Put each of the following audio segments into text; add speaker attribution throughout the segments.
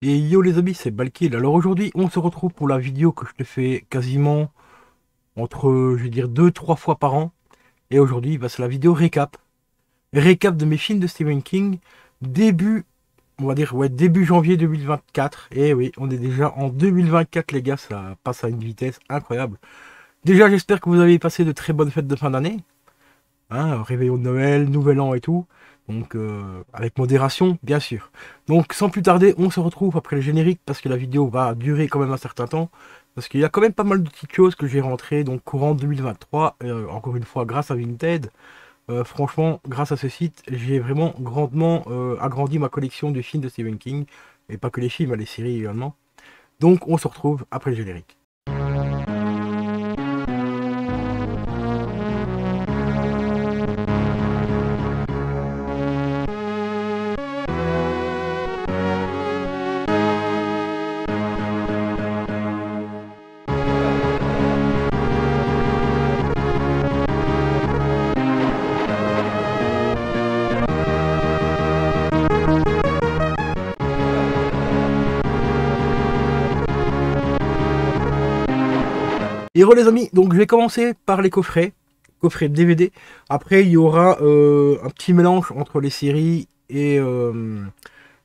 Speaker 1: Et yo les amis, c'est Balkil. Alors aujourd'hui, on se retrouve pour la vidéo que je te fais quasiment entre, je vais dire, 2-3 fois par an. Et aujourd'hui, bah, c'est la vidéo récap. Récap de mes films de Stephen King. Début, on va dire, ouais, début janvier 2024. Et oui, on est déjà en 2024 les gars, ça passe à une vitesse incroyable. Déjà, j'espère que vous avez passé de très bonnes fêtes de fin d'année. Hein, réveillon de Noël, Nouvel An et tout. Donc, avec modération, bien sûr. Donc, sans plus tarder, on se retrouve après le générique parce que la vidéo va durer quand même un certain temps. Parce qu'il y a quand même pas mal de petites choses que j'ai rentrées, donc courant 2023. Encore une fois, grâce à Vinted. Franchement, grâce à ce site, j'ai vraiment grandement agrandi ma collection de films de Stephen King. Et pas que les films, les séries également. Donc, on se retrouve après le générique. Et re les amis, donc je vais commencer par les coffrets, coffrets DVD. Après, il y aura un petit mélange entre les séries et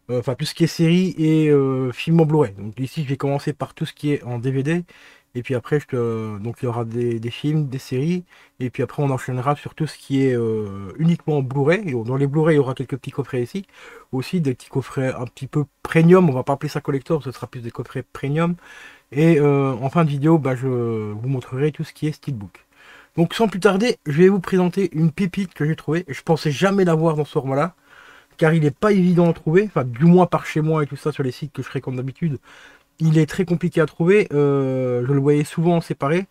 Speaker 1: enfin tout ce qui est séries et films en Blu-ray. Donc ici, je vais commencer par tout ce qui est en DVD. Et puis après, donc il y aura des films, des séries. Et puis après, on enchaînera sur tout ce qui est uniquement en Blu-ray. Et dans les Blu-ray, il y aura quelques petits coffrets ici. Aussi des petits coffrets un petit peu premium. On va pas appeler ça collector, ce sera plus des coffrets premium. Et en fin de vidéo, bah, je vous montrerai tout ce qui est steelbook. Donc sans plus tarder, je vais vous présenter une pépite que j'ai trouvée. Je pensais jamais l'avoir dans ce format-là, car il n'est pas évident à trouver. Enfin, du moins par chez moi et tout ça sur les sites que je fréquente d'habitude. Il est très compliqué à trouver. Je le voyais souvent en séparé.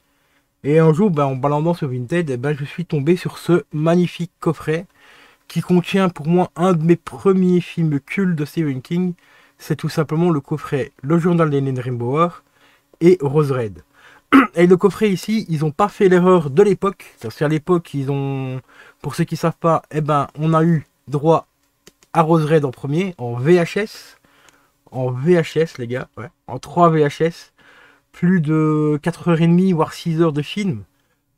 Speaker 1: Et un jour, bah, en baladant sur Vinted, eh ben, je suis tombé sur ce magnifique coffret qui contient pour moi un de mes premiers films cultes de Stephen King. C'est tout simplement le coffret Le Journal d'Hélène Rimbaud et Rose Red. Et le coffret ici, ils n'ont pas fait l'erreur de l'époque. Parce qu'à l'époque, ils ont, pour ceux qui ne savent pas, eh ben, on a eu droit à Rose Red en premier, en VHS. En VHS, les gars, ouais. En 3 VHS. Plus de 4h30, voire 6 heures de film.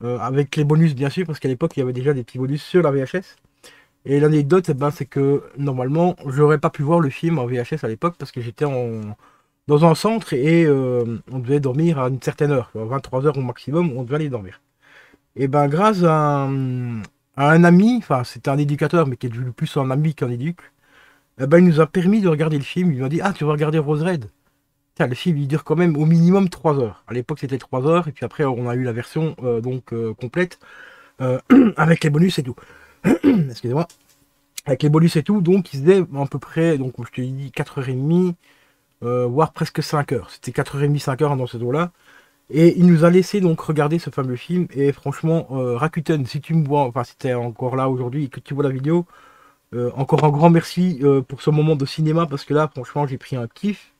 Speaker 1: Avec les bonus, bien sûr, parce qu'à l'époque, il y avait déjà des petits bonus sur la VHS. Et l'anecdote, eh ben, c'est que normalement, j'aurais pas pu voir le film en VHS à l'époque parce que j'étais dans un centre et on devait dormir à une certaine heure, 23 heures au maximum, on devait aller dormir. Et ben grâce à un ami, enfin c'était un éducateur mais qui est devenu plus un ami qu'un éduc, eh ben, il nous a permis de regarder le film. Il m'a dit: ah, tu vas regarder Rose Red. Tiens, le film il dure quand même au minimum 3 heures. À l'époque c'était 3 heures et puis après on a eu la version complète euh, avec les bonus et tout. Excusez-moi. Avec les bonus et tout, donc il faisait à peu près, donc je te dis 4h30, voire presque 5 heures. C'était 4h30, 5 heures dans ce dos-là. Et il nous a laissé donc regarder ce fameux film. Et franchement, Rakuten, si tu me vois, enfin si tu es encore là aujourd'hui et que tu vois la vidéo, encore un grand merci pour ce moment de cinéma. Parce que là, franchement, j'ai pris un kiff,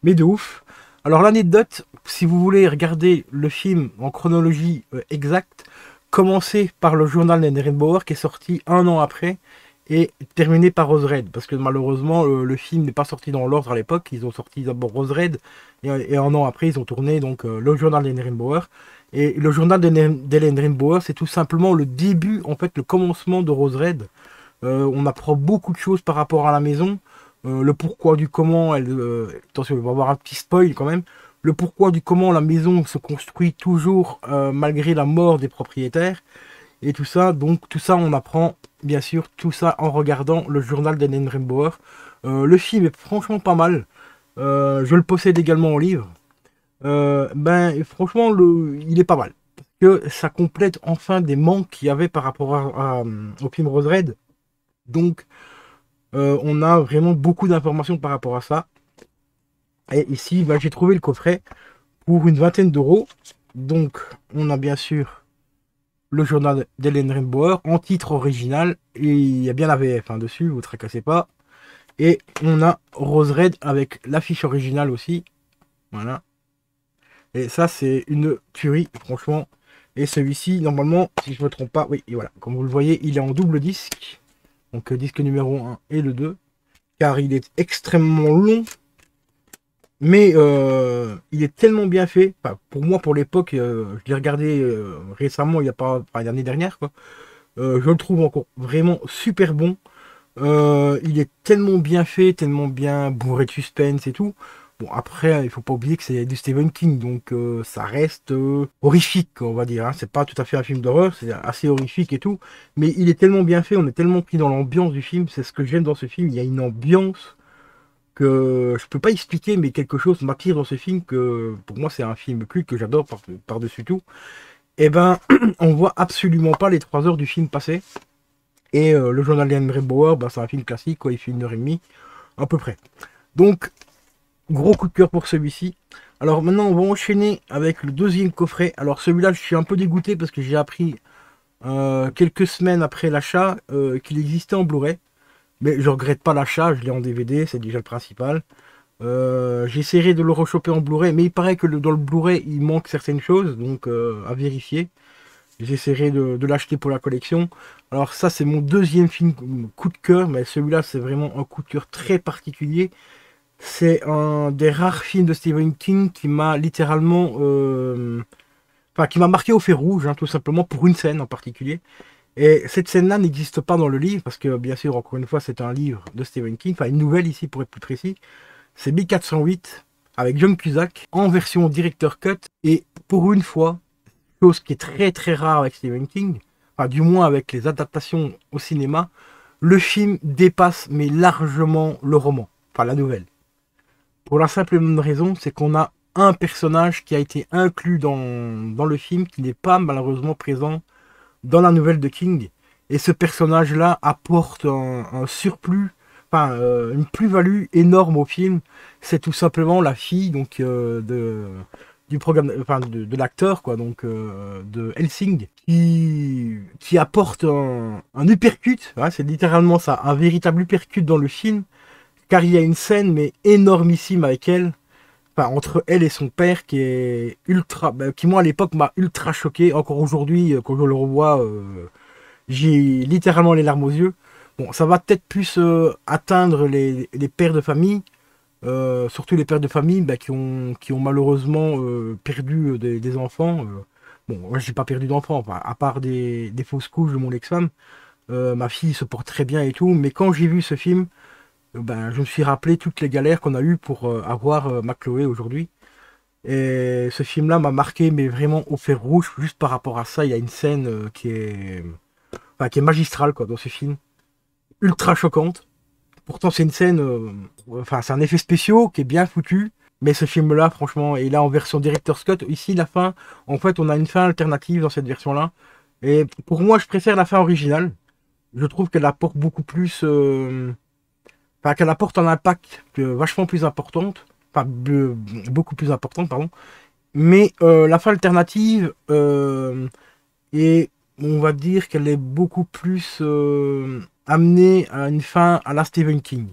Speaker 1: mais de ouf. Alors l'anecdote, si vous voulez regarder le film en chronologie exacte, commencez par le journal d'Henry Bauer qui est sorti un an après et terminé par Rose Red, parce que malheureusement le film n'est pas sorti dans l'ordre à l'époque. Ils ont sorti d'abord Rose Red et un an après ils ont tourné donc le journal d'Hélène Bauer. Et le journal d'Hélène Bauer, c'est tout simplement le début, en fait le commencement de Rose Red. On apprend beaucoup de choses par rapport à la maison, le pourquoi du comment elle, attention, on va avoir un petit spoil quand même, le pourquoi du comment la maison se construit toujours malgré la mort des propriétaires et tout ça. Donc tout ça, on apprend bien sûr tout ça en regardant le journal d'Ellen Rimbaud. Le film est franchement pas mal. Je le possède également en livre. Ben franchement, il est pas mal. Parce que ça complète enfin des manques qu'il y avait par rapport au film Rose Red. Donc on a vraiment beaucoup d'informations par rapport à ça. Et ici, ben, j'ai trouvé le coffret pour une vingtaine d'euros. Donc on a bien sûr le journal d'Hélène Rimbaud en titre original. Et il y a bien la VF hein, dessus, vous ne tracassez pas. Et on a Rose Red avec l'affiche originale aussi. Voilà. Et ça, c'est une tuerie, franchement. Et celui-ci, normalement, si je ne me trompe pas, oui, et voilà. Comme vous le voyez, il est en double disque. Donc disque numéro 1 et le 2. Car il est extrêmement long. Mais il est tellement bien fait. Enfin, pour moi, pour l'époque, je l'ai regardé récemment, il y a pas, enfin, l'année dernière, quoi. Je le trouve encore vraiment super bon. Il est tellement bien fait, tellement bien bourré de suspense et tout. Bon, après, il faut pas oublier que c'est du Stephen King, donc ça reste horrifique, on va dire, hein. C'est pas tout à fait un film d'horreur, c'est assez horrifique et tout. Mais il est tellement bien fait, on est tellement pris dans l'ambiance du film. C'est ce que j'aime dans ce film. Il y a une ambiance que je peux pas expliquer, mais quelque chose m'attire dans ce film que pour moi c'est un film culte que j'adore par-dessus tout. Et ben, on voit absolument pas les 3 heures du film passer. Et le journal d'Henry Bauer, ben, c'est un film classique, quoi, il fait 1 h 30, à peu près. Donc, gros coup de cœur pour celui-ci. Alors maintenant, on va enchaîner avec le deuxième coffret. Alors celui-là, je suis un peu dégoûté parce que j'ai appris quelques semaines après l'achat qu'il existait en Blu-ray. Mais je regrette pas l'achat, je l'ai en DVD, c'est déjà le principal. J'essaierai de le rechoper en Blu-ray, mais il paraît que dans le Blu-ray, il manque certaines choses, donc à vérifier. J'essaierai de l'acheter pour la collection. Alors ça, c'est mon deuxième film coup de cœur, mais celui-là, c'est vraiment un coup de cœur très particulier. C'est un des rares films de Stephen King qui m'a littéralement... Enfin, qui m'a marqué au fer rouge, hein, tout simplement, pour une scène en particulier. Et cette scène-là n'existe pas dans le livre, parce que, bien sûr, encore une fois, c'est un livre de Stephen King, enfin, une nouvelle ici, pour être plus précis. C'est 1408 avec John Cusack en version director cut. Et pour une fois, chose qui est très très rare avec Stephen King, enfin du moins avec les adaptations au cinéma, le film dépasse mais largement le roman, enfin la nouvelle. Pour la simple et bonne raison, c'est qu'on a un personnage qui a été inclus dans le film qui n'est pas malheureusement présent dans la nouvelle de King. Et ce personnage-là apporte un surplus, enfin une plus-value énorme au film. C'est tout simplement la fille donc du programme, enfin de l'acteur quoi, donc de Helsing, qui apporte un uppercut. Ouais, c'est littéralement ça, un véritable uppercut dans le film, car il y a une scène mais énormissime avec elle. Enfin, entre elle et son père qui est ultra, qui moi à l'époque m'a ultra choqué. Encore aujourd'hui, quand je le revois, j'ai littéralement les larmes aux yeux. Bon, ça va peut-être plus atteindre les pères de famille, surtout les pères de famille qui ont malheureusement perdu des enfants. Bon, moi j'ai pas perdu d'enfants, enfin, à part des fausses couches de mon ex-femme. Ma fille se porte très bien et tout, mais quand j'ai vu ce film, ben, je me suis rappelé toutes les galères qu'on a eues pour avoir ma Chloé aujourd'hui. Et ce film-là m'a marqué, mais vraiment au fer rouge. Juste par rapport à ça, il y a une scène enfin, qui est magistrale quoi, dans ce film. Ultra choquante. Pourtant, c'est une scène, enfin, c'est un effet spécial qui est bien foutu. Mais ce film-là, franchement, et là en version Director's Cut, ici la fin, en fait, on a une fin alternative dans cette version-là. Et pour moi, je préfère la fin originale. Je trouve qu'elle apporte beaucoup plus, enfin, qu'elle apporte un impact vachement plus importante, enfin, beaucoup plus importante, pardon. Mais la fin alternative, et on va dire qu'elle est beaucoup plus amenée à une fin à la Stephen King.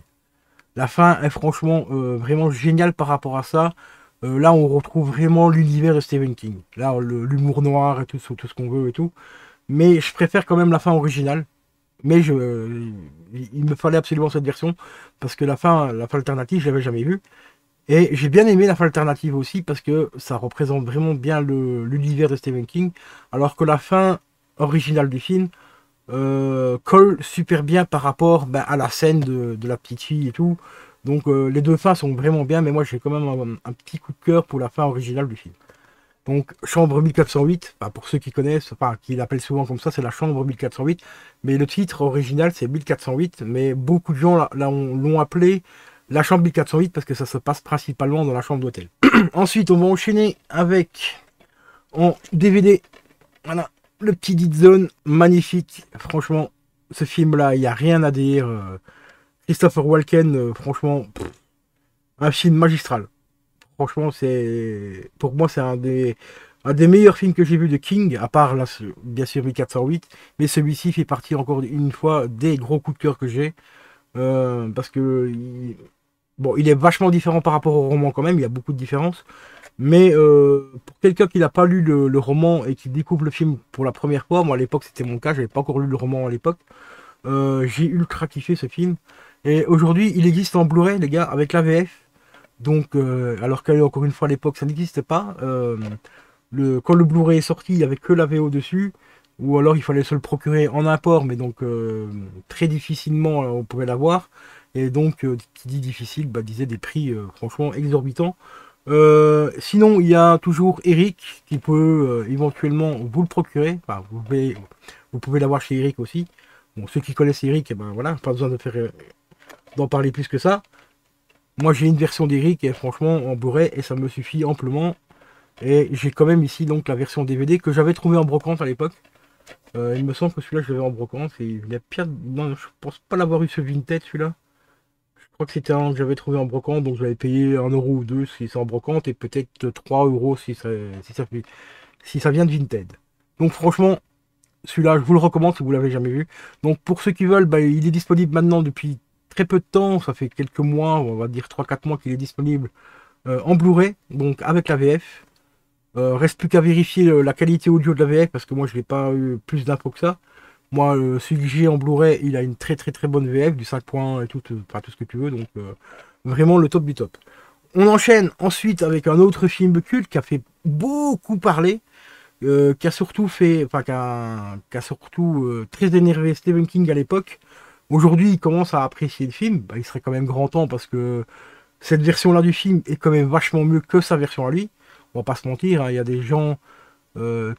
Speaker 1: La fin est franchement vraiment géniale par rapport à ça. Là, on retrouve vraiment l'univers de Stephen King. Là, l'humour noir et tout ce qu'on veut et tout. Mais je préfère quand même la fin originale. Mais il me fallait absolument cette version parce que la fin alternative, je l'avais jamais vue. Et j'ai bien aimé la fin alternative aussi parce que ça représente vraiment bien l'univers de Stephen King. Alors que la fin originale du film colle super bien par rapport à la scène de la petite fille et tout. Donc les deux fins sont vraiment bien, mais moi j'ai quand même un petit coup de cœur pour la fin originale du film. Donc chambre 1408, enfin, pour ceux qui connaissent, enfin qui l'appellent souvent comme ça, c'est la chambre 1408. Mais le titre original c'est 1408, mais beaucoup de gens l'ont appelé la chambre 1408 parce que ça se passe principalement dans la chambre d'hôtel. Ensuite, on va enchaîner avec en DVD, voilà, le petit Dead Zone, magnifique. Franchement, ce film-là, il n'y a rien à dire. Christopher Walken, franchement, un film magistral. Franchement, pour moi, c'est un des meilleurs films que j'ai vu de King, à part là, bien sûr 1408. Mais celui-ci fait partie encore une fois des gros coups de cœur que j'ai. Parce que bon, il est vachement différent par rapport au roman quand même, il y a beaucoup de différences. Mais pour quelqu'un qui n'a pas lu le roman et qui découvre le film pour la première fois, moi à l'époque c'était mon cas, j'avais pas encore lu le roman à l'époque, j'ai ultra kiffé ce film. Et aujourd'hui il existe en Blu-ray les gars, avec la VF. Donc, alors qu'elle encore une fois à l'époque ça n'existait pas. Quand le Blu-ray est sorti, il n'y avait que la VO dessus, ou alors il fallait se le procurer en import, mais donc très difficilement on pouvait l'avoir. Et donc, qui dit difficile, bah, disait des prix franchement exorbitants. Sinon, il y a toujours Eric qui peut éventuellement vous le procurer. Enfin, vous pouvez l'avoir chez Eric aussi. Bon, ceux qui connaissent Eric, eh ben voilà, pas besoin d'en parler plus que ça. Moi, j'ai une version d'Eric et franchement en Blu-ray et ça me suffit amplement. Et j'ai quand même ici donc la version DVD que j'avais trouvé en brocante à l'époque. Il me semble que celui-là je l'avais en brocante et il y a pire. Non, je pense pas l'avoir eu ce Vinted celui-là. Je crois que c'était un que j'avais trouvé en brocante, donc j'avais payé 1 € ou 2 si c'est en brocante et peut-être 3 € si ça vient de Vinted. Donc franchement, celui-là je vous le recommande si vous l'avez jamais vu. Donc pour ceux qui veulent, bah, il est disponible maintenant depuis très peu de temps, ça fait quelques mois, on va dire 3-4 mois qu'il est disponible en Blu-ray, donc avec la VF. Reste plus qu'à vérifier la qualité audio de la VF parce que moi je n'ai pas eu plus d'infos que ça. Moi, celui que j'ai en Blu-ray, il a une très très très bonne VF, du 5 points et tout, enfin, tout ce que tu veux, donc vraiment le top du top. On enchaîne ensuite avec un autre film culte qui a fait beaucoup parler, qui a surtout fait, enfin qui a surtout très énervé Stephen King à l'époque. Aujourd'hui, il commence à apprécier le film. Bah, il serait quand même grand temps parce que cette version-là du film est quand même vachement mieux que sa version à lui. On va pas se mentir, hein, il y a des gens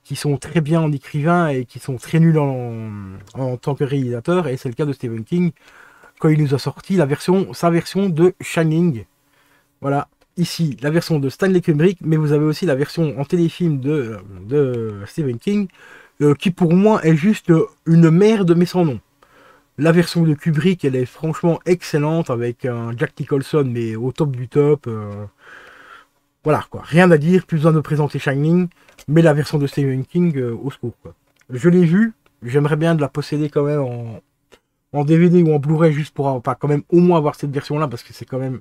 Speaker 1: qui sont très bien en écrivain et qui sont très nuls en tant que réalisateur. Et c'est le cas de Stephen King quand il nous a sorti sa version de Shining. Voilà, ici la version de Stanley Kubrick, mais vous avez aussi la version en téléfilm de Stephen King, qui pour moi est juste une merde mais sans nom. La version de Kubrick, elle est franchement excellente avec un Jack Nicholson mais au top du top. Voilà quoi, rien à dire, plus besoin de présenter Shining, mais la version de Stephen King au secours quoi. Je l'ai vue, j'aimerais bien de la posséder quand même en DVD ou en Blu-ray juste pour enfin, quand même au moins avoir cette version là parce que c'est quand même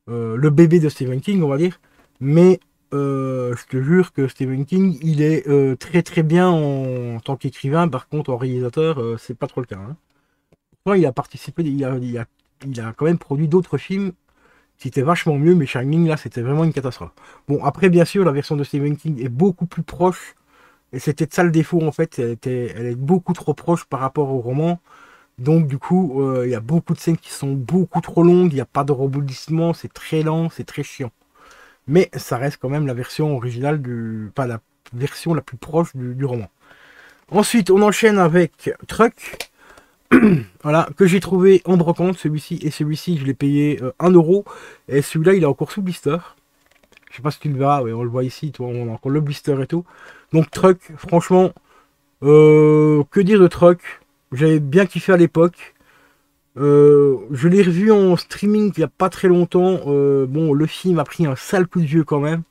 Speaker 1: le bébé de Stephen King on va dire. Mais je te jure que Stephen King il est très très bien en tant qu'écrivain, par contre en réalisateur c'est pas trop le cas. Hein. Pourtant, il a participé, il a quand même produit d'autres films c'était vachement mieux, mais Shining, là, c'était vraiment une catastrophe. Bon, après, bien sûr, la version de Stephen King est beaucoup plus proche, et c'était de ça le défaut, en fait, elle est beaucoup trop proche par rapport au roman, donc du coup, il y a beaucoup de scènes qui sont beaucoup trop longues, il n'y a pas de rebondissement, c'est très lent, c'est très chiant. Mais ça reste quand même la version originale pas la version la plus proche du roman. Ensuite, on enchaîne avec Truck, voilà, que j'ai trouvé en brocante, celui-ci, et celui-ci, je l'ai payé 1 €, et celui-là, il est encore sous blister. Je sais pas si tu le verras, ouais, on le voit ici, toi, on a encore le blister et tout. Donc, Truck, franchement, que dire de Truck? J'avais bien kiffé à l'époque. Je l'ai revu en streaming il n'y a pas très longtemps. Bon, le film a pris un sale coup de vieux quand même.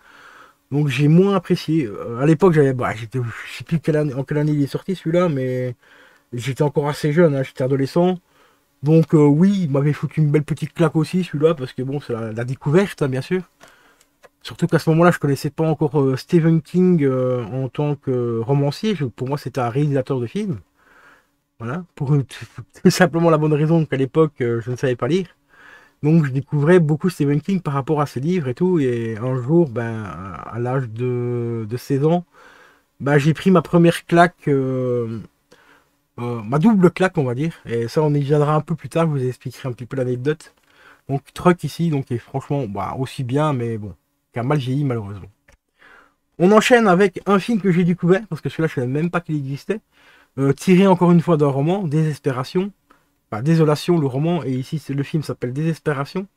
Speaker 1: Donc, j'ai moins apprécié. À l'époque, je sais plus en quelle année il est sorti celui-là, mais j'étais encore assez jeune, hein, j'étais adolescent. Donc oui, il m'avait foutu une belle petite claque aussi celui-là, parce que bon, c'est la découverte, hein, bien sûr. Surtout qu'à ce moment-là, je connaissais pas encore Stephen King en tant que romancier. Pour moi, c'était un réalisateur de films. Voilà, pour tout simplement la bonne raison qu'à l'époque, je ne savais pas lire. Donc je découvrais beaucoup Stephen King par rapport à ses livres et tout. Et un jour, ben, à l'âge de 16 ans, ben, j'ai pris ma première claque, ma double claque, on va dire. Et ça, on y viendra un peu plus tard, je vous expliquerai un petit peu l'anecdote. Donc Truck ici, donc est franchement bah, aussi bien, mais bon, qui a mal vieilli malheureusement. On enchaîne avec un film que j'ai découvert, parce que celui-là je ne savais même pas qu'il existait, tiré encore une fois d'un roman, Désespération. Enfin, Désolation, le roman, et ici le film s'appelle Désespération.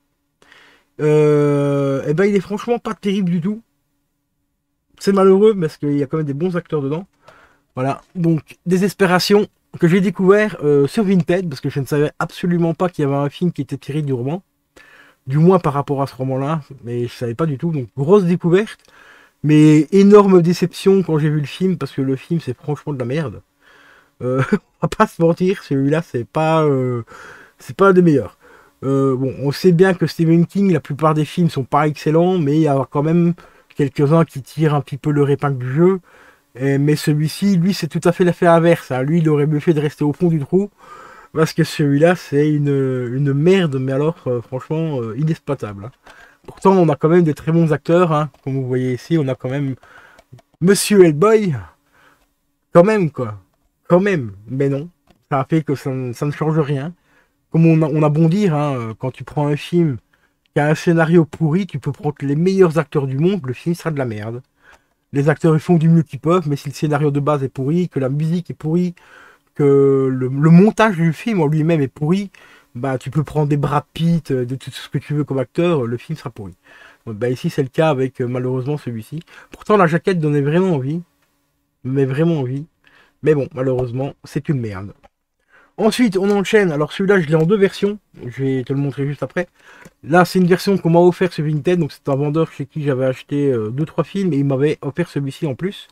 Speaker 1: Et ben il est franchement pas terrible du tout. C'est malheureux parce qu'il y a quand même des bons acteurs dedans. Voilà, donc Désespération que j'ai découvert sur Vinted, parce que je ne savais absolument pas qu'il y avait un film qui était tiré du roman. Du moins par rapport à ce roman-là, mais je savais pas du tout. Donc grosse découverte, mais énorme déception quand j'ai vu le film, parce que le film c'est franchement de la merde. On va pas se mentir, celui-là c'est pas un des meilleurs. Bon, on sait bien que Stephen King, la plupart des films sont pas excellents, mais il y a quand même quelques-uns qui tirent un petit peu leur épingle du jeu. Mais celui-ci, lui, c'est tout à fait l'affaire inverse. Hein. Lui, il aurait mieux fait de rester au fond du trou. Parce que celui-là, c'est une merde, mais alors, franchement, inexploitable. Hein. Pourtant, on a quand même des très bons acteurs, hein. Comme vous voyez ici, on a quand même Monsieur Hellboy. Quand même, quoi. Quand même. Mais non. Ça a fait que ça ne change rien. Comme on a bon dire, hein, quand tu prends un film qui a un scénario pourri, tu peux prendre les meilleurs acteurs du monde, le film sera de la merde. Les acteurs ils font du mieux qu'ils peuvent, mais si le scénario de base est pourri, que la musique est pourrie, que le montage du film en lui-même est pourri, bah tu peux prendre des Brad Pitt, de tout ce que tu veux comme acteur, le film sera pourri. Donc, bah ici c'est le cas avec malheureusement celui-ci. Pourtant la jaquette donnait vraiment envie, mais vraiment envie. Mais bon, malheureusement, c'est une merde. Ensuite, on enchaîne. Alors celui-là, je l'ai en deux versions. Je vais te le montrer juste après. Là, c'est une version qu'on m'a offert sur Vinted. Donc c'est un vendeur chez qui j'avais acheté 2-3 films et il m'avait offert celui-ci en plus.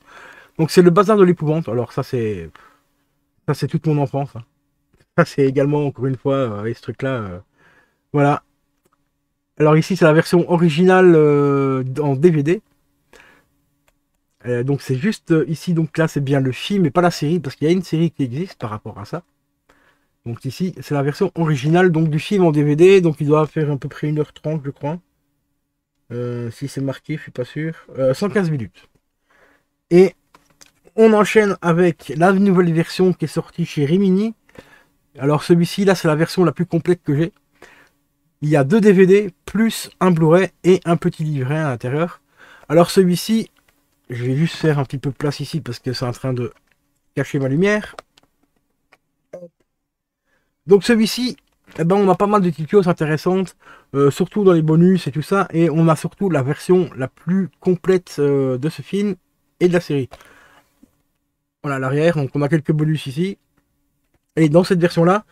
Speaker 1: Donc c'est le Bazar de l'épouvante. Alors ça c'est toute mon enfance, hein. Ça c'est également encore une fois avec ce truc-là. Voilà. Alors ici c'est la version originale en DVD. Donc c'est juste ici, donc là c'est bien le film et pas la série, parce qu'il y a une série qui existe par rapport à ça. Donc ici c'est la version originale donc du film en DVD, donc il doit faire à peu près 1h30 je crois. Si c'est marqué, je suis pas sûr. 115 minutes. Et on enchaîne avec la nouvelle version qui est sortie chez Rimini. Alors celui-ci là c'est la version la plus complète que j'ai. Il y a 2 DVD plus un Blu-ray et un petit livret à l'intérieur. Alors celui-ci, je vais juste faire un petit peu de place ici parce que c'est en train de cacher ma lumière. Donc celui-ci, eh ben, on a pas mal de petites choses intéressantes, surtout dans les bonus et tout ça, et on a surtout la version la plus complète de ce film et de la série. Voilà l'arrière, donc on a quelques bonus ici. Et dans cette version-là,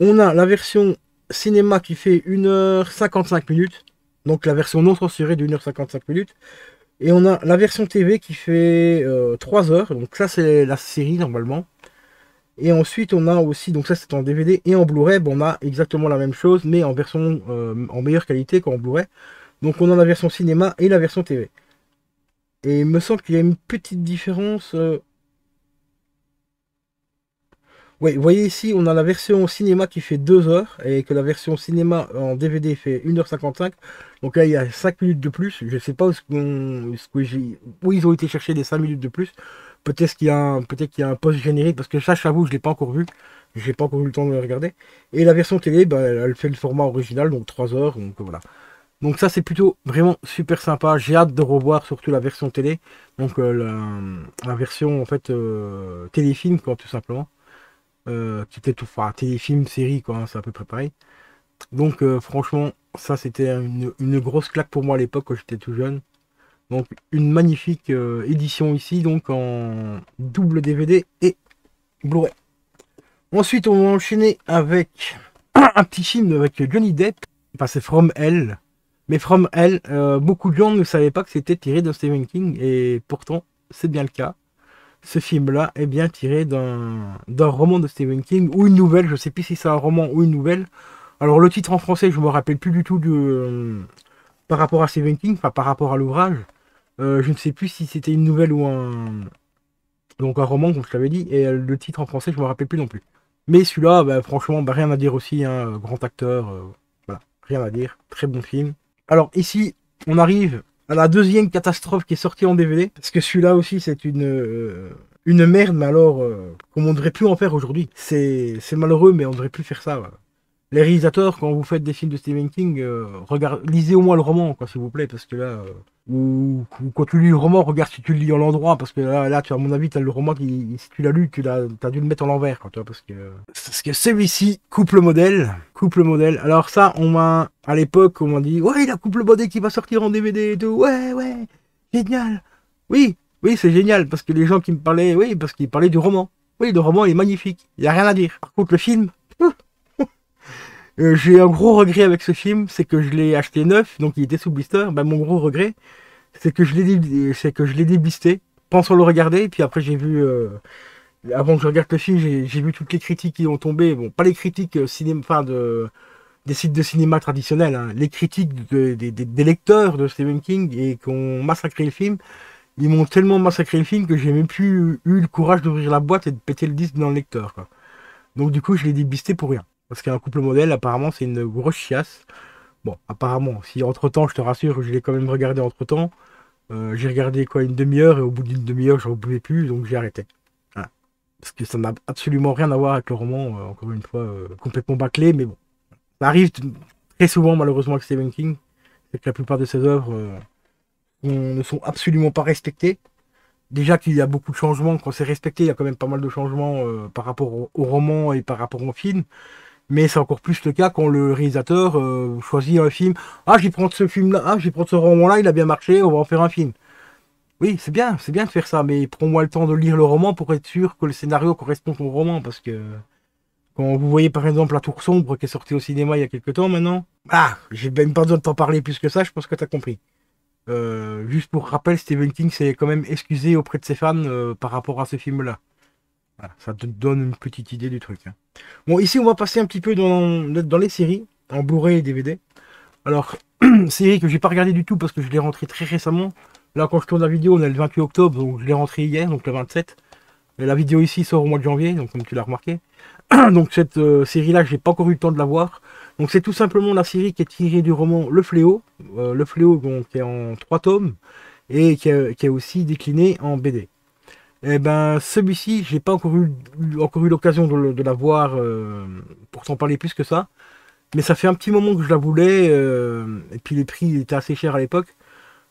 Speaker 1: on a la version cinéma qui fait 1h55 minutes, donc la version non censurée de 1h55 minutes. Et on a la version TV qui fait 3 heures, donc ça c'est la série normalement. Et ensuite on a aussi, donc ça c'est en DVD et en Blu-ray, bon, on a exactement la même chose, mais en version en meilleure qualité qu'en Blu-ray. Donc on a la version cinéma et la version TV. Et il me semble qu'il y a une petite différence. Oui, vous voyez ici, on a la version cinéma qui fait 2 heures et que la version cinéma en DVD fait 1h55. Donc là, il y a 5 minutes de plus. Je ne sais pas où ils ont été chercher les 5 minutes de plus. Peut-être qu'il y a un post-générique parce que ça, j'avoue, je ne l'ai pas encore vu. Je n'ai pas encore eu le temps de le regarder. Et la version télé, bah, elle fait le format original, donc 3 heures. Donc voilà. Donc ça, c'est plutôt vraiment super sympa. J'ai hâte de revoir surtout la version télé. Donc la version en fait téléfilm, quoi, tout simplement. Qui était tout, enfin, téléfilm, série, quoi, hein, c'est à peu près pareil. Donc franchement, ça c'était une grosse claque pour moi à l'époque quand j'étais tout jeune. Donc une magnifique édition ici, donc en double DVD et Blu-ray. Ensuite, on va enchaîner avec un petit film avec Johnny Depp. Enfin, c'est From Hell. Mais From Hell, beaucoup de gens ne savaient pas que c'était tiré de Stephen King, et pourtant, c'est bien le cas. Ce film-là est bien tiré d'un roman de Stephen King, ou une nouvelle, je ne sais plus si c'est un roman ou une nouvelle. Alors le titre en français, je ne me rappelle plus du tout par rapport à Stephen King, enfin par rapport à l'ouvrage. Je ne sais plus si c'était une nouvelle ou donc un roman, comme je l'avais dit, et le titre en français, je ne me rappelle plus non plus. Mais celui-là, bah, franchement, bah, rien à dire aussi, hein, grand acteur, voilà, rien à dire, très bon film. Alors ici, on arrive à la deuxième catastrophe qui est sortie en DVD, parce que celui-là aussi, c'est une merde, mais alors, comme on ne devrait plus en faire aujourd'hui. C'est malheureux, mais on ne devrait plus faire ça. Voilà. Les réalisateurs, quand vous faites des films de Stephen King, lisez au moins le roman, quoi, s'il vous plaît, parce que là, ou quand tu lis le roman, regarde si tu le lis en l'endroit, parce que là, tu, à mon avis, tu as le roman qui, si tu l'as lu, tu as dû le mettre en l'envers, quoi, parce que celui-ci, couple modèle. Alors ça, à l'époque, on m'a dit, ouais, la couple modèle qui va sortir en DVD et tout, ouais, génial. Oui, c'est génial, parce que les gens qui me parlaient, oui, parce qu'ils parlaient du roman. Oui, le roman est magnifique, il n'y a rien à dire. Par contre, le film, j'ai un gros regret avec ce film, c'est que je l'ai acheté neuf, donc il était sous blister. Ben, mon gros regret, c'est que je l'ai déblisté, pensant le regarder, puis après j'ai vu, avant que je regarde le film, j'ai vu toutes les critiques qui ont tombé. Bon, pas les critiques cinéma, enfin des sites de cinéma traditionnels, hein, les critiques des lecteurs de Stephen King et qui ont massacré le film. Ils m'ont tellement massacré le film que j'ai même plus eu le courage d'ouvrir la boîte et de péter le disque dans le lecteur, quoi. Donc du coup, je l'ai déblisté pour rien. Parce qu'un couple modèle, apparemment, c'est une grosse chiasse. Bon, apparemment, si entre-temps, je te rassure, je l'ai quand même regardé entre-temps. J'ai regardé quoi une demi-heure et au bout d'une demi-heure, je n'en pouvais plus, donc j'ai arrêté. Voilà. Parce que ça n'a absolument rien à voir avec le roman, encore une fois, complètement bâclé, mais bon. Ça arrive très souvent, malheureusement, avec Stephen King, c'est que la plupart de ses œuvres ne sont absolument pas respectées. Déjà qu'il y a beaucoup de changements, quand c'est respecté, il y a quand même pas mal de changements par rapport au roman et par rapport au film. Mais c'est encore plus le cas quand le réalisateur choisit un film. Ah, j'y prends ce film-là, ah, j'y prends ce roman-là, il a bien marché, on va en faire un film. Oui, c'est bien de faire ça, mais prends-moi le temps de lire le roman pour être sûr que le scénario correspond au roman, parce que quand vous voyez par exemple La Tour Sombre qui est sortie au cinéma il y a quelques temps maintenant, ah, j'ai même pas besoin de t'en parler plus que ça, je pense que t'as compris. Juste pour rappel, Stephen King s'est quand même excusé auprès de ses fans par rapport à ce film-là. Voilà, ça te donne une petite idée du truc, hein. Bon, ici, on va passer un petit peu dans les séries, en Blu-ray et DVD. Alors, série que j'ai pas regardé du tout parce que je l'ai rentré très récemment. Là, quand je tourne la vidéo, on est le 28 octobre, donc je l'ai rentré hier, donc le 27. Et la vidéo ici sort au mois de janvier, donc comme tu l'as remarqué. Donc cette série-là, j'ai pas encore eu le temps de la voir. Donc c'est tout simplement la série qui est tirée du roman Le Fléau. Le Fléau, donc, qui est en 3 tomes et qui est aussi décliné en BD. Eh ben, celui-ci, j'ai pas encore eu l'occasion de la voir pour t'en parler plus que ça. Mais ça fait un petit moment que je la voulais. Et puis les prix étaient assez chers à l'époque.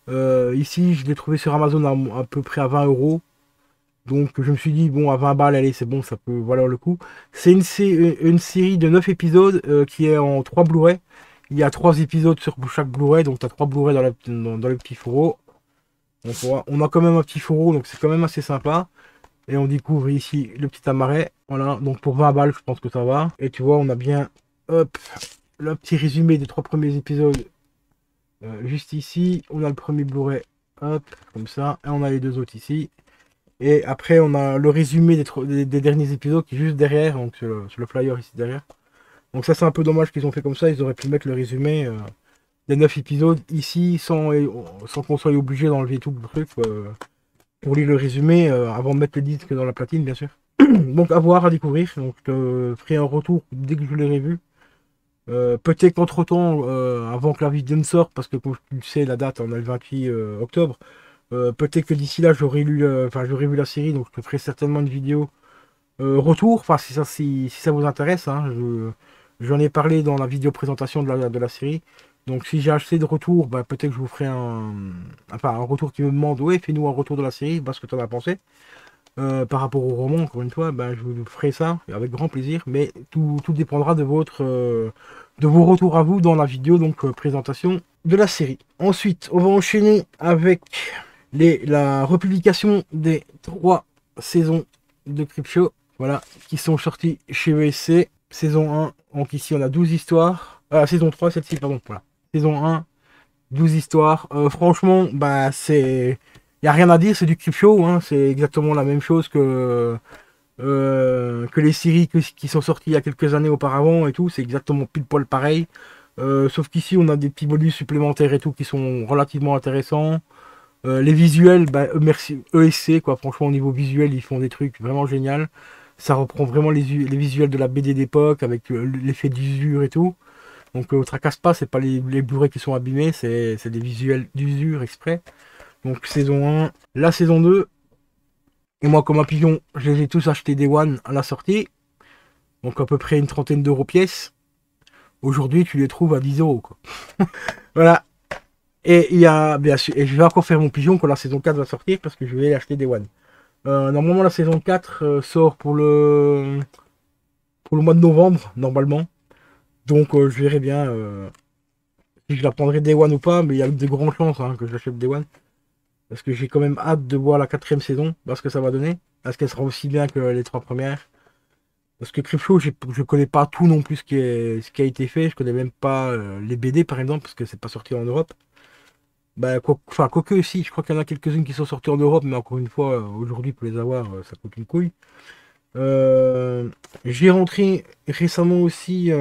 Speaker 1: Ici, je l'ai trouvé sur Amazon à peu près à 20 euros. Donc je me suis dit, bon, à 20 balles, allez, c'est bon, ça peut valoir le coup. C'est une série de 9 épisodes qui est en 3 Blu-ray. Il y a 3 épisodes sur chaque Blu-ray, donc tu as 3 Blu-ray dans le petit fourreau. Donc, on a quand même un petit fourreau, donc c'est quand même assez sympa. Et on découvre ici le petit amaret. Voilà, donc pour 20 balles, je pense que ça va. Et tu vois, on a bien, hop, le petit résumé des 3 premiers épisodes. Juste ici, on a le premier Blu-ray, hop, comme ça. Et on a les 2 autres ici. Et après, on a le résumé des derniers épisodes qui est juste derrière, donc sur le flyer ici derrière. Donc ça, c'est un peu dommage qu'ils ont fait comme ça. Ils auraient pu mettre le résumé des 9 épisodes ici sans qu'on soit obligé d'enlever tout le truc pour lire le résumé avant de mettre le disque dans la platine, bien sûr. Donc à voir, à découvrir. Donc je te ferai un retour dès que je l'aurai vu. Peut-être qu'entre-temps, avant que la vidéo ne sorte, parce que comme tu le sais, la date, on a le 28 octobre. Peut-être que d'ici là j'aurai vu la série, donc je te ferai certainement une vidéo retour, enfin si ça vous intéresse, hein, j'en ai parlé dans la vidéo présentation de la série. Donc si j'ai assez de retour, bah, peut-être que je vous ferai un retour qui me demande, ouais, fais-nous un retour de la série, parce que tu en as pensé. Par rapport au roman, encore une fois, bah, je vous ferai ça avec grand plaisir, mais tout dépendra de vos retours à vous dans la vidéo, donc présentation de la série. Ensuite, on va enchaîner avec la republication des 3 saisons de Creepshow, voilà, qui sont sorties chez ESC. Saison 1, donc ici on a 12 histoires. Saison 3, celle-ci, pardon, voilà. Saison 1, 12 histoires. Franchement, bah c'est... Il n'y a rien à dire, c'est du Creepshow, hein, c'est exactement la même chose que les séries qui sont sorties il y a quelques années auparavant et tout, c'est exactement pile poil pareil. Sauf qu'ici on a des petits bonus supplémentaires et tout qui sont relativement intéressants. Les visuels, bah, merci ESC quoi, franchement au niveau visuel ils font des trucs vraiment géniaux. Ça reprend vraiment les visuels de la BD d'époque avec l'effet d'usure et tout. Donc tracasse pas, c'est pas les Blu-ray qui sont abîmés, c'est des visuels d'usure exprès. Donc saison 1, la saison 2. Et moi comme un pigeon, je les ai tous achetés Day One à la sortie. Donc à peu près une trentaine d'euros pièce. Aujourd'hui tu les trouves à 10 euros quoi. Voilà. Et il y a bien sûr, et je vais encore faire mon pigeon quand la saison 4 va sortir parce que je vais acheter Day One. Normalement la saison 4 sort pour le mois de novembre, normalement. Donc je verrai bien si je la prendrai Day One ou pas, mais il y a de grandes chances hein, que je l'achète Day One. Parce que j'ai quand même hâte de voir la 4ème saison, parce que ça va donner. Est-ce qu'elle sera aussi bien que les 3 premières? Parce que Creepshow, je connais pas tout non plus ce qui a été fait. Je connais même pas les BD par exemple, parce que c'est pas sorti en Europe. Bah, quoique aussi, je crois qu'il y en a quelques-unes qui sont sorties en Europe, mais encore une fois, aujourd'hui pour les avoir, ça coûte une couille. J'ai rentré récemment aussi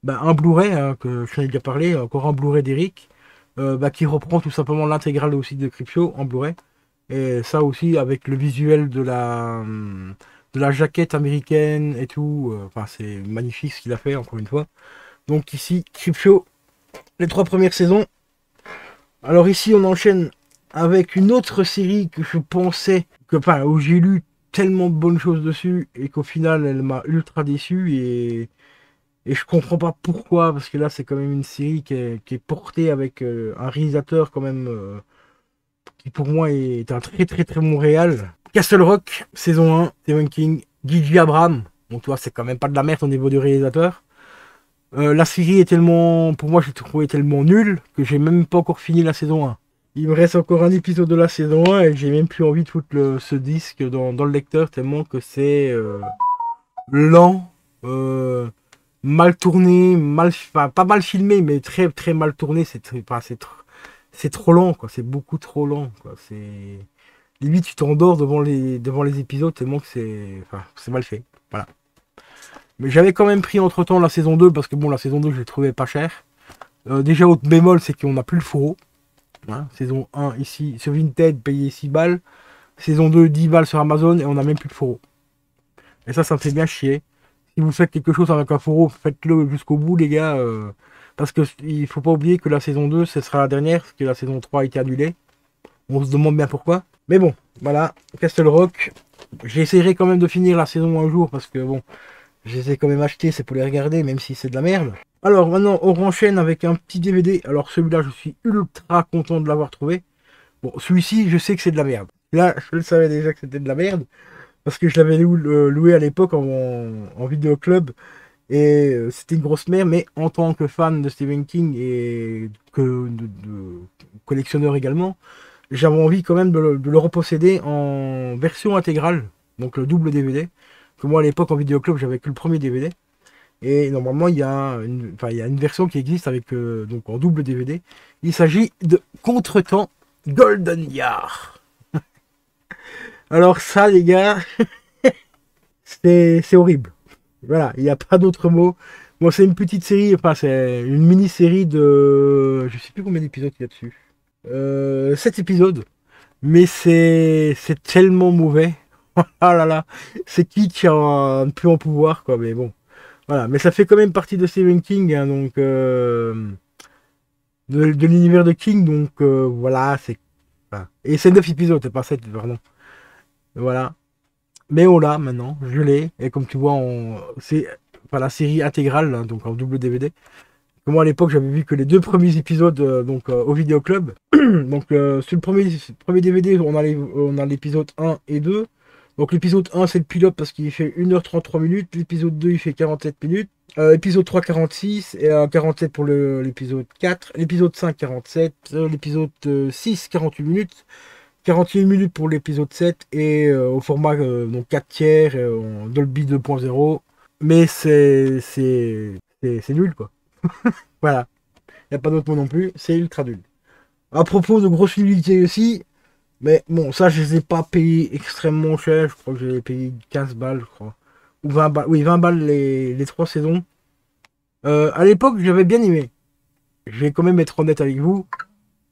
Speaker 1: bah, un Blu-ray, hein, que je t'en ai déjà parlé, encore un Blu-ray d'Eric, bah, qui reprend tout simplement l'intégrale aussi de Creepshow en Blu-ray. Et ça aussi avec le visuel de la jaquette américaine et tout. Enfin, c'est magnifique ce qu'il a fait, encore une fois. Donc ici, Creepshow, les 3 premières saisons. Alors ici, on enchaîne avec une autre série que je pensais, où j'ai lu tellement de bonnes choses dessus, et qu'au final, elle m'a ultra déçu, et je comprends pas pourquoi, parce que là, c'est quand même une série qui est portée avec un réalisateur quand même, qui pour moi est un très très très bon réal. Castle Rock, saison 1, Stephen King, Gigi Abrams. Donc tu vois, c'est quand même pas de la merde au niveau du réalisateur. La série est tellement, pour moi, j'ai trouvé tellement nulle que j'ai même pas encore fini la saison 1. Il me reste encore un épisode de la saison 1 et j'ai même plus envie de foutre ce disque dans le lecteur tellement que c'est lent, mal tourné, enfin, pas mal filmé, mais très très mal tourné. C'est trop lent, quoi. C'est beaucoup trop lent, quoi. C'est limite tu t'endors devant les épisodes tellement que c'est mal fait. Voilà. Mais j'avais quand même pris entre temps la saison 2 parce que bon, la saison 2 je l'ai trouvé pas cher. Déjà, autre bémol, c'est qu'on n'a plus le fourreau. Hein, saison 1 ici sur Vinted, payé 6 balles. Saison 2, 10 balles sur Amazon et on n'a même plus le fourreau. Et ça me fait bien chier. Si vous faites quelque chose avec un fourreau, faites-le jusqu'au bout, les gars. Parce que il faut pas oublier que la saison 2, ce sera la dernière, parce que la saison 3 a été annulée. On se demande bien pourquoi. Mais bon, voilà, Castle Rock. J'essaierai quand même de finir la saison un jour, parce que bon, je les ai quand même achetés, c'est pour les regarder, même si c'est de la merde. Alors maintenant, on enchaîne avec un petit DVD. Alors celui-là, je suis ultra content de l'avoir trouvé. Bon, celui-ci, je sais que c'est de la merde. Là, je le savais déjà que c'était de la merde. Parce que je l'avais loué à l'époque en vidéoclub. Et c'était une grosse merde. Mais en tant que fan de Stephen King et que de collectionneur également, j'avais envie quand même de le reposséder en version intégrale. Donc le double DVD. Que moi à l'époque en vidéoclub, j'avais que le premier DVD. Et normalement, il y a une version qui existe avec donc en double DVD. Il s'agit de Contretemps Golden Yard. Alors ça, les gars, c'est horrible. Voilà, il n'y a pas d'autre mot. Bon, c'est une petite série, enfin, c'est une mini-série de... Je sais plus combien d'épisodes il y a dessus. 7 épisodes. Mais c'est tellement mauvais. Ah là là, c'est kitsch à ne plus en pouvoir, quoi. Mais bon, voilà. Mais ça fait quand même partie de Stephen King, hein, donc... de l'univers de King, donc voilà, c'est... Voilà. Et c'est 9 épisodes, c'est pas 7, pardon. Voilà. Mais on l'a maintenant, je l'ai. Et comme tu vois, c'est enfin, la série intégrale, hein, donc en double DVD. Moi à l'époque j'avais vu que les 2 premiers épisodes au vidéoclub. Donc sur le premier DVD, on a l'épisode 1 et 2. Donc l'épisode 1 c'est le pilote parce qu'il fait 1h33 minutes. L'épisode 2 il fait 47 minutes. Épisode 3 46 et 47 pour l'épisode 4. L'épisode 5 47. L'épisode 6 48 minutes. 48 minutes pour l'épisode 7 et au format donc 4 tiers en Dolby 2.0. Mais c'est nul quoi. Voilà. Il n'y a pas d'autre mot non plus. C'est ultra nul. À propos de grosses nullité aussi. Mais bon, ça je les ai pas payés extrêmement cher. Je crois que j'ai payé 15 balles, je crois. Ou 20 balles. Oui, 20 balles les 3 saisons. À l'époque, j'avais bien aimé. Je vais quand même être honnête avec vous.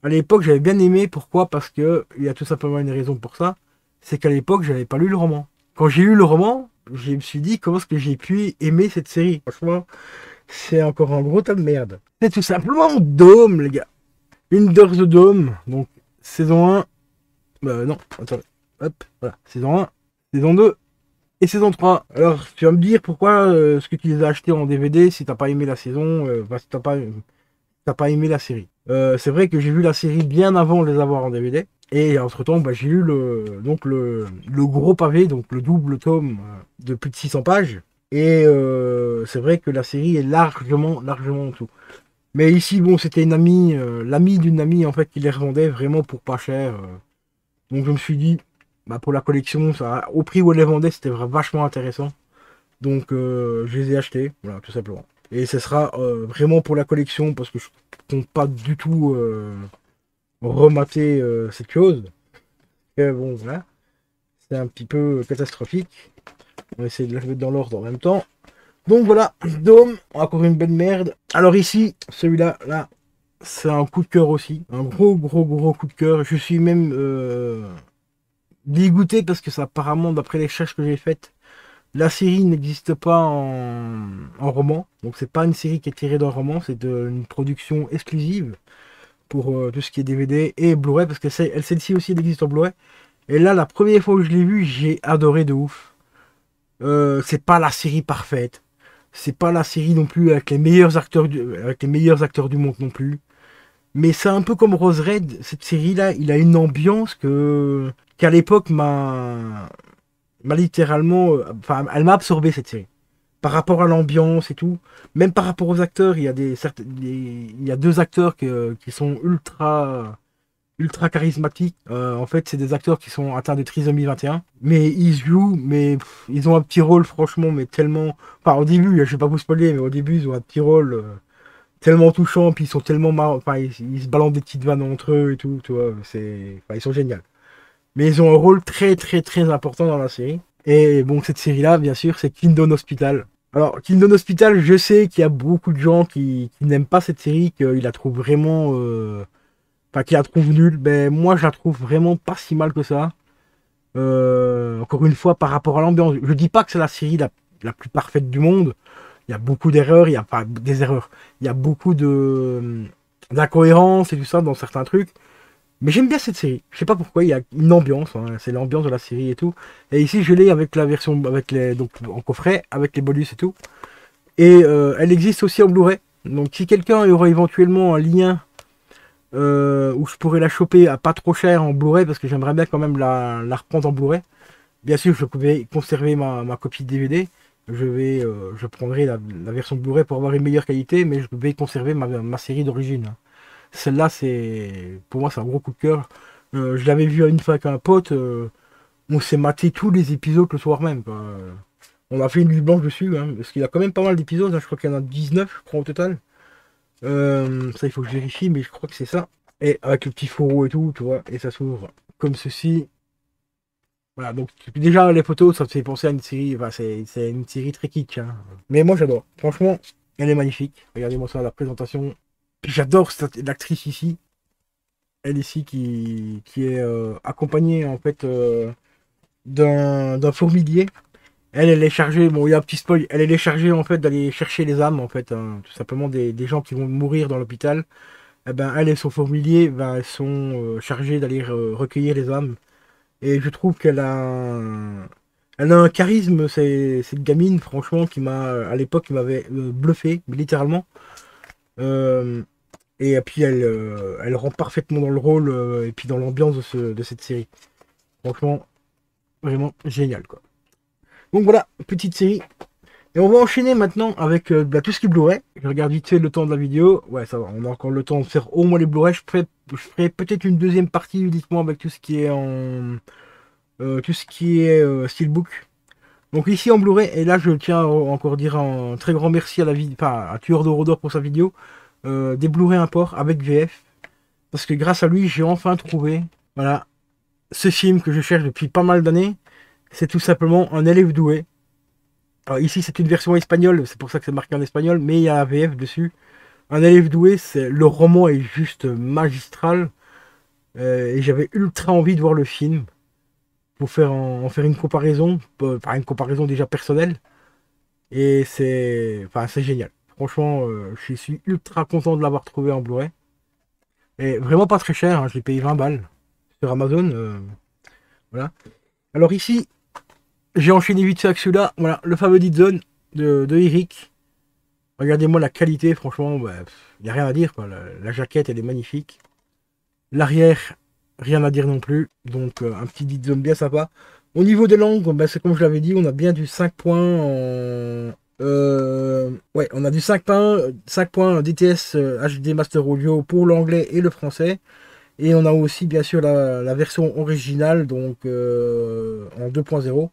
Speaker 1: À l'époque, j'avais bien aimé. Pourquoi? Parce que il y a tout simplement une raison pour ça. C'est qu'à l'époque, j'avais pas lu le roman. Quand j'ai lu le roman, je me suis dit comment est-ce que j'ai pu aimer cette série. Franchement, c'est encore un gros tas de merde. C'est tout simplement Dome, les gars. Under the Dome. Donc, saison 1. Non, attendez. Hop, voilà. Saison 1, saison 2 et saison 3. Alors, tu vas me dire pourquoi est-ce que tu les as achetés en DVD si t'as pas aimé la saison, si t'as pas aimé la série. C'est vrai que j'ai vu la série bien avant de les avoir en DVD. Et entre-temps, bah, j'ai lu le gros pavé, donc le double tome de plus de 600 pages. Et c'est vrai que la série est largement en dessous. Mais ici, bon, c'était une amie, l'amie d'une amie, en fait, qui les revendait vraiment pour pas cher. Donc je me suis dit, bah, pour la collection, ça, au prix où elle les vendait, c'était vachement intéressant. Donc je les ai achetés, voilà, tout simplement. Et ce sera vraiment pour la collection, parce que je compte pas du tout remater cette chose. Et bon, voilà. C'est un petit peu catastrophique. On va essayer de la mettre dans l'ordre en même temps. Donc voilà, Dome, encore une belle merde. Alors ici, celui-là, là, c'est un coup de cœur aussi. Un gros coup de cœur. Je suis même dégoûté parce que ça, apparemment, d'après les recherches que j'ai faites, La série n'existe pas en roman, donc c'est pas une série qui est tirée d'un roman, c'est une production exclusive pour tout ce qui est DVD et Blu-ray, parce que celle-ci aussi elle existe en Blu-ray. Et là, la première fois où je l'ai vue, j'ai adoré de ouf. C'est pas la série parfaite, c'est pas la série non plus avec les meilleurs acteurs du monde non plus. Mais c'est un peu comme Rose Red, cette série-là, il a une ambiance qu'à l'époque m'a littéralement, enfin, elle m'a absorbé cette série. Par rapport à l'ambiance et tout, même par rapport aux acteurs, il y a deux acteurs qui sont ultra charismatiques. En fait, c'est des acteurs qui sont atteints de trisomie 21, mais ils jouent, mais ils ont un petit rôle, franchement, mais tellement. Enfin, au début, je vais pas vous spoiler, mais au début, ils ont un petit rôle tellement touchant, puis ils sont tellement marrants. Enfin, ils se balancent des petites vannes entre eux et tout, tu vois. Enfin, ils sont géniaux. Mais ils ont un rôle très important dans la série. Et bon, cette série-là, bien sûr, c'est Kingdom Hospital. Alors, Kingdom Hospital, je sais qu'il y a beaucoup de gens qui n'aiment pas cette série, qu'ils la trouvent vraiment. Enfin, qu'ils la trouvent nulle. Ben, moi, je la trouve vraiment pas si mal que ça. Encore une fois, par rapport à l'ambiance. Je dis pas que c'est la série la plus parfaite du monde. Il y a beaucoup d'erreurs, il y a pas des erreurs. Il y a beaucoup d'incohérences et tout ça dans certains trucs. Mais j'aime bien cette série. Je sais pas pourquoi, il y a une ambiance, hein, c'est l'ambiance de la série et tout. Et ici, je l'ai avec la version, donc en coffret, avec les bonus et tout. Et elle existe aussi en Blu-ray. Donc si quelqu'un aurait éventuellement un lien où je pourrais la choper à pas trop cher en Blu-ray, parce que j'aimerais bien quand même la reprendre en Blu-ray. Bien sûr, je pouvais conserver ma copie de DVD. Je prendrai la version Blu-ray pour avoir une meilleure qualité, mais je vais conserver ma série d'origine. Celle-là, pour moi, c'est un gros coup de cœur. Je l'avais vu une fois avec un pote. On s'est maté tous les épisodes le soir même, quoi. On a fait une nuit blanche dessus, hein, parce qu'il y a quand même pas mal d'épisodes. Hein, je crois qu'il y en a 19, je crois, au total. Ça, il faut que je vérifie, mais je crois que c'est ça. Et avec le petit fourreau et tout, tu vois, et ça s'ouvre comme ceci. Voilà, donc déjà, les photos, ça te fait penser à une série. Enfin, c'est une série très kitsch, hein. Mais moi, j'adore. Franchement, elle est magnifique. Regardez-moi ça, la présentation. Puis j'adore l'actrice ici. Elle ici qui est accompagnée en fait d'un fourmilier. Elle est chargée, bon il y a un petit spoil, elle est chargée en fait d'aller chercher les âmes en fait, hein, tout simplement des gens qui vont mourir dans l'hôpital. Eh ben, elle et son fourmilier, ben, elles sont chargées d'aller recueillir les âmes. Et je trouve elle a un charisme, cette gamine, franchement, à l'époque, qui m'avait bluffé, littéralement. Euh, et puis elle rentre parfaitement dans le rôle et puis dans l'ambiance de cette série. Franchement, vraiment génial quoi. Donc voilà, petite série. Et on va enchaîner maintenant avec tout ce qui est Blu-ray. Je regarde vite fait le temps de la vidéo. Ouais, ça va, on a encore le temps de faire au moins les Blu-ray. Je ferai peut-être une deuxième partie uniquement avec tout ce qui est Steelbook. Donc ici en Blu-ray, et là je tiens à encore dire un très grand merci à Tueur de Rodor pour sa vidéo. Des Blu-ray import avec VF. Parce que grâce à lui, j'ai enfin trouvé, voilà, ce film que je cherche depuis pas mal d'années. C'est tout simplement Un élève doué. Alors ici, c'est une version espagnole, c'est pour ça que c'est marqué en espagnol, mais il y a un VF dessus. Un élève doué, le roman est juste magistral. Et j'avais ultra envie de voir le film pour en faire une comparaison, enfin une comparaison déjà personnelle. Et c'est génial. Franchement, je suis ultra content de l'avoir trouvé en Blu-ray. Et vraiment pas très cher, hein, je l'ai payé 20 balles sur Amazon. Voilà. Alors ici, j'ai enchaîné vite fait avec celui-là. Voilà, le fameux Dead Zone de Eric. Regardez-moi la qualité, franchement, il n'y a rien à dire, quoi. La jaquette, elle est magnifique. L'arrière, rien à dire non plus. Donc, un petit Dead Zone bien sympa. Au niveau des langues, c'est comme je l'avais dit, on a bien du 5 points ouais, on a du 5 points DTS HD Master Audio pour l'anglais et le français. Et on a aussi, bien sûr, la version originale, donc en 2.0.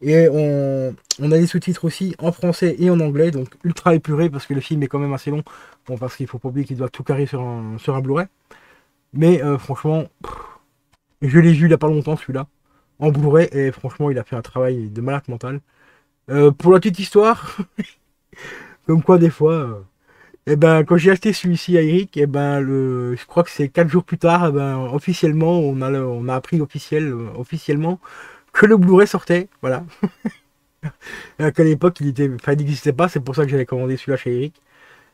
Speaker 1: Et on a des sous-titres aussi en français et en anglais, donc ultra épuré parce que le film est quand même assez long. Bon, parce qu'il faut pas oublier qu'il doit tout carrer sur un Blu-ray. Mais franchement, je l'ai vu il n'y a pas longtemps celui-là, en Blu-ray, et franchement, il a fait un travail de malade mental. Pour la petite histoire, comme quoi des fois, et ben, quand j'ai acheté celui-ci à Eric, et ben, je crois que c'est 4 jours plus tard, officiellement, on a appris officiellement que le Blu-ray sortait. Voilà. qu'à l'époque, il n'existait pas, c'est pour ça que j'avais commandé celui-là chez Eric.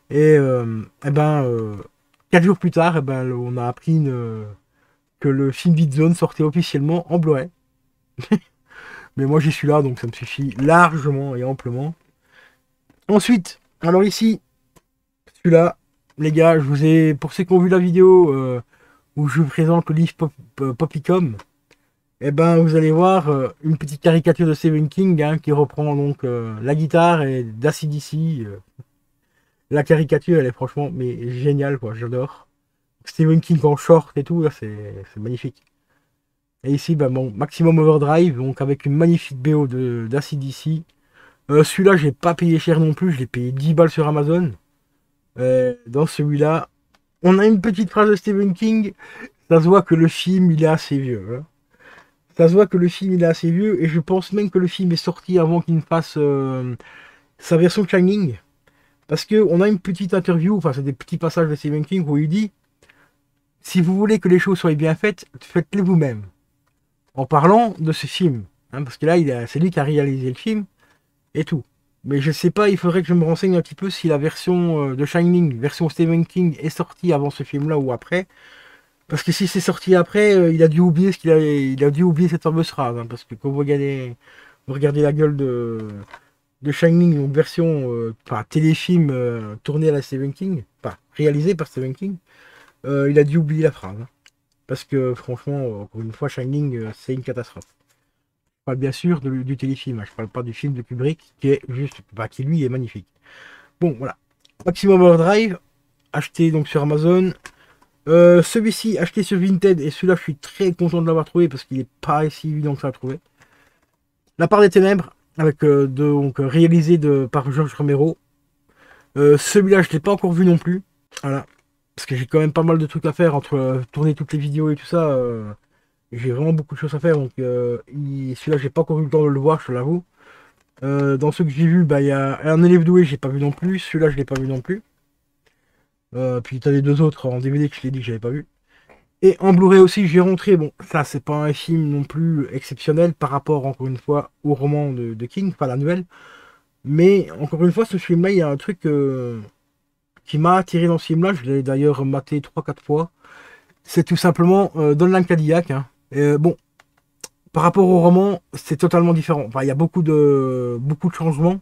Speaker 1: Et, eh ben, 4 jours plus tard, eh ben, on a appris que le film Beat Zone sortait officiellement en Blu-ray. Mais moi, j'y suis là, donc ça me suffit largement et amplement. Ensuite, alors ici, celui-là, les gars, pour ceux qui ont vu la vidéo où je vous présente le livre Poppycom, eh ben, vous allez voir une petite caricature de Stephen King hein, qui reprend donc la guitare et d'ACDC. La caricature, elle est franchement mais géniale, quoi. J'adore. Stephen King en short et tout, là, c'est magnifique. Et ici, bah, bon, Maximum Overdrive, donc avec une magnifique BO d'ACDC. Celui-là, j'ai pas payé cher non plus, je l'ai payé 10 balles sur Amazon. Dans celui-là, on a une petite phrase de Stephen King. Ça se voit que le film, il est assez vieux. Hein. Ça se voit que le film, il est assez vieux. Et je pense même que le film est sorti avant qu'il ne fasse sa version Shining. Parce qu'on a une petite interview, enfin, c'est des petits passages de Stephen King où il dit si vous voulez que les choses soient bien faites, faites-les vous-même. En parlant de ce film. Hein, parce que là, c'est lui qui a réalisé le film et tout. Mais je sais pas, il faudrait que je me renseigne un petit peu si la version de Shining, version Stephen King, est sortie avant ce film-là ou après. Parce que si c'est sorti après, il a dû oublier il a dû oublier cette fameuse phrase. Hein, parce que quand vous regardez la gueule de Shining, donc version enfin, téléfilm tourné à la Stephen King, pas réalisé par Stephen King, il a dû oublier la phrase. Hein. Parce que franchement, encore une fois, Shining, c'est une catastrophe. Je parle bien sûr du téléfilm, hein, je parle pas du film de Kubrick, qui est juste, bah, qui lui est magnifique. Bon, voilà. Maximum Overdrive, acheté donc sur Amazon. Celui-ci, acheté sur Vinted, et celui-là, je suis très content de l'avoir trouvé parce qu'il n'est pas si évident que ça à trouver. La part des ténèbres, avec donc réalisé par Georges Romero. Celui-là, je ne l'ai pas encore vu non plus. Voilà. Parce que j'ai quand même pas mal de trucs à faire entre tourner toutes les vidéos et tout ça. J'ai vraiment beaucoup de choses à faire. Donc celui-là, j'ai pas encore eu le temps de le voir, je te l'avoue. Dans ceux que j'ai vu, bah, il y a un élève doué, j'ai pas vu non plus. Celui-là, je l'ai pas vu non plus. Puis t'as les deux autres en DVD que je t'ai dit que j'avais pas vu. Et en Blu-ray aussi, j'ai rentré. Bon, ça, c'est pas un film non plus exceptionnel par rapport, encore une fois, au roman de King, pas la nouvelle. Mais encore une fois, ce film-là, il y a un truc qui m'a attiré dans ce film-là. Je l'ai d'ailleurs maté 3-4 fois. C'est tout simplement Don Cadillac. Hein. Bon, par rapport au roman, c'est totalement différent. Enfin, il y a beaucoup de changements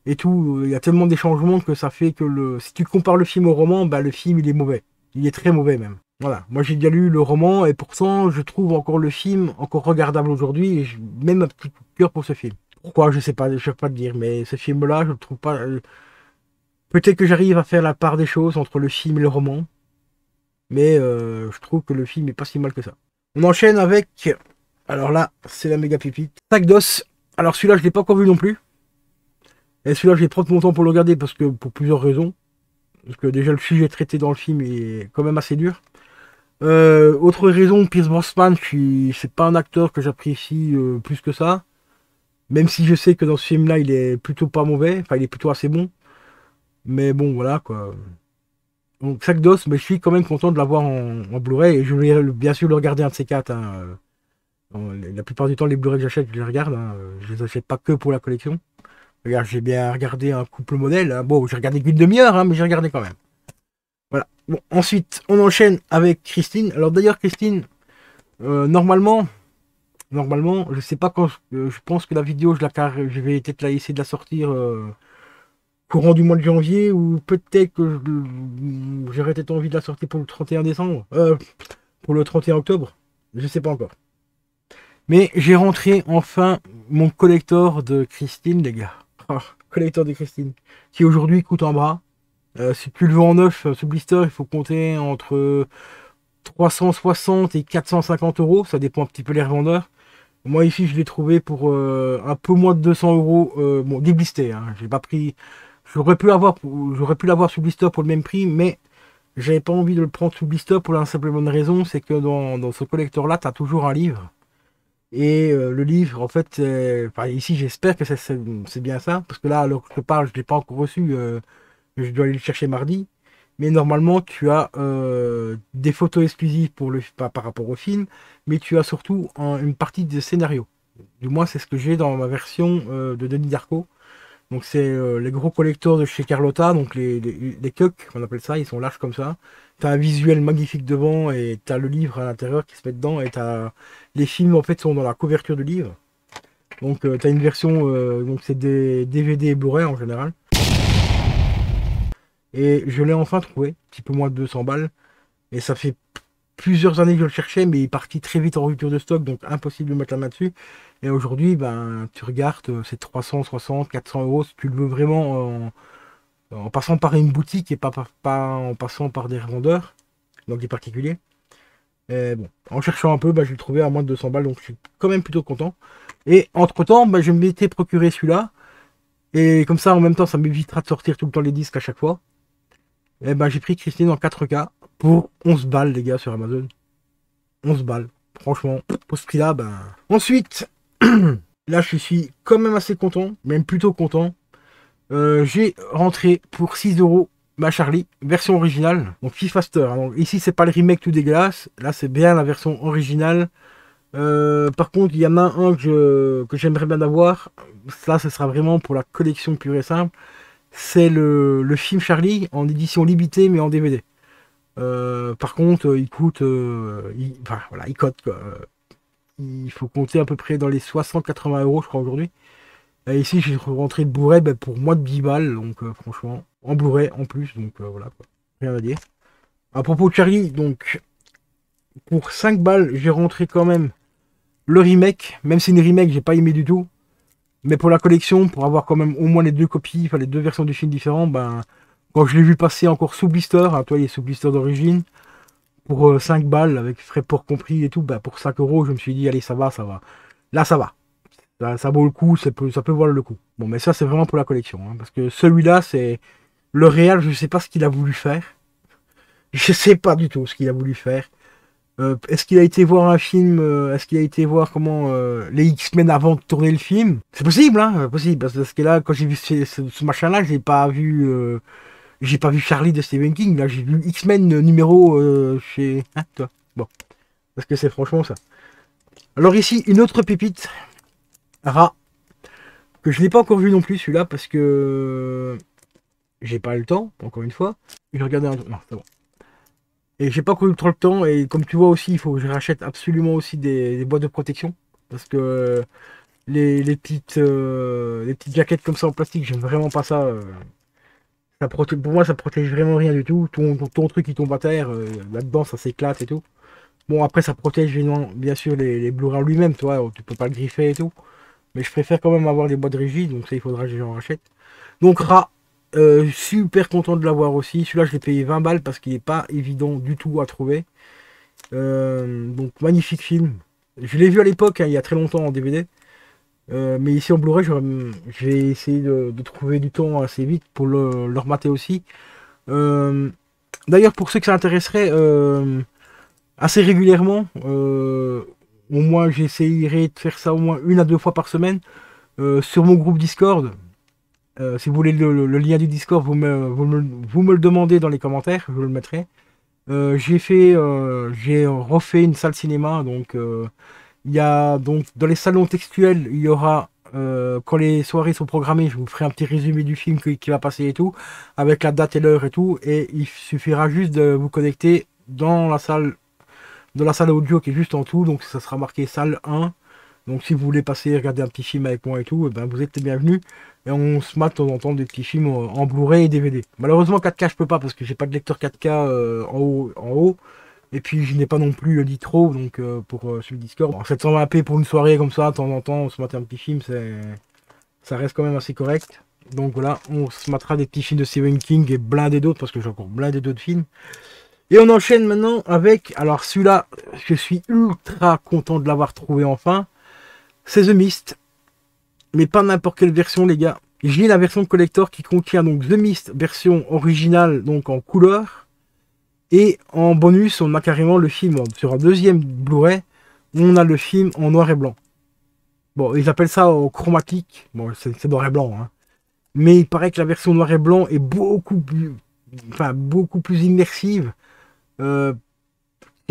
Speaker 1: et tout. Il y a tellement des changements que ça fait que si tu compares le film au roman, bah, le film il est mauvais. Il est très mauvais même. Voilà. Moi j'ai déjà lu le roman et pourtant je trouve encore le film encore regardable aujourd'hui. Et même un petit coup de cœur pour ce film. Pourquoi je sais pas, je peux pas te dire, mais ce film-là, je le trouve pas. Peut-être que j'arrive à faire la part des choses entre le film et le roman, mais je trouve que le film est pas si mal que ça. On enchaîne avec, alors là, c'est la méga pépite, Sac d'os. Alors celui-là, je l'ai pas encore vu non plus. Et celui-là, je vais prendre mon temps pour le regarder parce que pour plusieurs raisons. Parce que déjà le sujet traité dans le film est quand même assez dur. Autre raison, Pierce Brosnan, c'est pas un acteur que j'apprécie plus que ça. Même si je sais que dans ce film-là, il est plutôt pas mauvais, enfin il est plutôt assez bon. Mais bon, voilà quoi. Donc Sac d'os, mais je suis quand même content de l'avoir en Blu-ray et je vais bien sûr le regarder un de ces quatre. Hein. La plupart du temps, les Blu-ray que j'achète, je les regarde. Hein. Je les achète pas que pour la collection. Regarde, j'ai bien regardé un couple modèle. Hein. Bon, j'ai regardé qu'une demi-heure, hein, mais j'ai regardé quand même. Voilà. Bon, ensuite, on enchaîne avec Christine. Alors d'ailleurs, Christine, normalement, je sais pas quand. Je pense que la vidéo, je vais peut-être essayer de la sortir. Courant du mois de janvier ou peut-être que j'aurais peut-être envie de la sortir pour le 31 décembre. Pour le 31 octobre. Je sais pas encore. Mais j'ai rentré enfin mon collector de Christine, les gars. Ah, collector de Christine. Qui aujourd'hui coûte un bras. Si tu le veux en neuf, ce blister, il faut compter entre 360 et 450 euros. Ça dépend un petit peu les revendeurs. Moi ici, je l'ai trouvé pour un peu moins de 200 euros. Bon, déblisté. Hein. J'ai pas pris. J'aurais pu l'avoir sous blister pour le même prix, mais j'avais pas envie de le prendre sous blister pour la simple bonne raison, c'est que dans ce collector-là, tu as toujours un livre. Et le livre, en fait, enfin, ici, j'espère que c'est bien ça, parce que là, alors que je te parle, je ne l'ai pas encore reçu, je dois aller le chercher mardi. Mais normalement, tu as des photos exclusives par rapport au film, mais tu as surtout une partie de scénario. Du moins, c'est ce que j'ai dans ma version de Denis Darko. Donc c'est les gros collecteurs de chez Carlotta, donc les cucks, on appelle ça, ils sont larges comme ça. T'as un visuel magnifique devant et t'as le livre à l'intérieur qui se met dedans et t'as les films en fait sont dans la couverture du livre. Donc t'as une version, donc c'est des DVD et Blu-ray en général. Et je l'ai enfin trouvé, un petit peu moins de 200 balles. Et ça fait plusieurs années que je le cherchais, mais il est parti très vite en rupture de stock, donc impossible de mettre la main dessus. Et aujourd'hui, ben, tu regardes, c'est 360, 400 euros si tu le veux vraiment en passant par une boutique et pas en passant par des revendeurs, donc des particuliers. Et bon, en cherchant un peu, ben, je l'ai trouvé à moins de 200 balles, donc je suis quand même plutôt content. Et entre-temps, ben, je m'étais procuré celui-là. Et comme ça, en même temps, ça m'évitera de sortir tout le temps les disques à chaque fois. Et ben, j'ai pris Christine en 4K pour 11 balles, les gars, sur Amazon. 11 balles. Franchement, pour ce prix-là, ben... Ensuite, là, je suis quand même assez content, même plutôt content. J'ai rentré pour 6 euros ma Charlie, version originale, donc Fist Faster. Hein. Donc, ici, c'est pas le remake tout dégueulasse. Là, c'est bien la version originale. Par contre, il y en a un que j'aimerais bien avoir. Ça, ce sera vraiment pour la collection pure et simple. C'est le film Charlie en édition limitée, mais en DVD. Par contre, il coûte... enfin, voilà, il cote, quoi. Il faut compter à peu près dans les 60-80 euros, je crois, aujourd'hui. Et ici, j'ai rentré le Blu-ray ben, pour moins de 10 balles, donc franchement, en Blu-ray en plus, donc voilà, quoi. Rien à dire. À propos de Charlie, donc, pour 5 balles, j'ai rentré quand même le remake, même si c'est une remake, j'ai pas aimé du tout. Mais pour la collection, pour avoir quand même au moins les deux copies, enfin les deux versions du film différents, ben, quand je l'ai vu passer encore sous blister, hein, toi, il est sous blister d'origine, pour 5 balles, avec frais port compris et tout, ben, pour 5 euros, je me suis dit, allez, ça va, ça va. Là, ça va. Ça vaut le coup, ça peut valoir le coup. Bon, mais ça, c'est vraiment pour la collection. Hein, parce que celui-là, c'est le réel, je sais pas ce qu'il a voulu faire. Je sais pas du tout ce qu'il a voulu faire. Est-ce qu'il a été voir un film Est-ce qu'il a été voir comment les X-Men avant de tourner le film? C'est possible, hein, possible. Parce que là, quand j'ai vu ce machin-là, j'ai pas vu Charlie de Stephen King. Là, j'ai vu X-Men numéro chez. Hein, toi. Bon, parce que c'est franchement ça. Alors ici, une autre pépite, Ra, que je n'ai pas encore vu non plus celui-là parce que j'ai pas le temps, encore une fois. Je regardais un. Non, c'est bon. Et j'ai pas encore trop le temps. Et comme tu vois aussi, il faut que je rachète absolument aussi des boîtes de protection. Parce que les petites jaquettes comme ça en plastique, j'aime vraiment pas ça. Pour moi, ça protège vraiment rien du tout. Ton truc qui tombe à terre, là-dedans, ça s'éclate et tout. Bon, après, ça protège bien sûr les Blu-ray lui-même, toi, tu peux pas le griffer et tout. Mais je préfère quand même avoir les boîtes rigides, donc ça, il faudra que j'en rachète. Donc, Ra, super content de l'avoir aussi. Celui-là, je l'ai payé 20 balles parce qu'il n'est pas évident du tout à trouver. Donc, magnifique film. Je l'ai vu à l'époque, hein, il y a très longtemps en DVD. Mais ici en Blu-ray, je vais essayer de trouver du temps assez vite pour le remater aussi. Euh, D'ailleurs, pour ceux que ça intéresserait, assez régulièrement, au moins j'essayerai de faire ça au moins 1 à 2 fois par semaine sur mon groupe Discord. Si vous voulez le lien du Discord, vous me le demandez dans les commentaires, je le mettrai. J'ai refait une salle cinéma, donc il y a donc dans les salons textuels, il y aura quand les soirées sont programmées, je vous ferai un petit résumé du film qui va passer et tout, avec la date et l'heure et tout, et il suffira juste de vous connecter dans la salle audio qui est juste en dessous, donc ça sera marqué salle 1. Donc si vous voulez passer regarder un petit film avec moi et tout, eh ben, vous êtes les bienvenus. Et on se mate de temps en temps des petits films en Blu-ray et DVD. Malheureusement 4K je peux pas parce que j'ai pas de lecteur 4K en haut. Et puis je n'ai pas non plus Nitro donc pour sur le Discord. Bon, 720p pour une soirée comme ça, de temps en temps on se mate un petit film, ça reste quand même assez correct. Donc voilà, on se matera des petits films de Stephen King et blindé d'autres parce que j'ai encore blindé d'autres films. Et on enchaîne maintenant avec, alors celui-là, je suis ultra content de l'avoir trouvé enfin. C'est The Mist, mais pas n'importe quelle version les gars. J'ai la version collector qui contient donc The Mist version originale donc en couleur. Et en bonus on a carrément le film sur un deuxième Blu-ray. On a le film en noir et blanc. Bon, ils appellent ça au chromatique. Bon, c'est noir et blanc. Hein. Mais il paraît que la version noir et blanc est beaucoup plus immersive. Euh,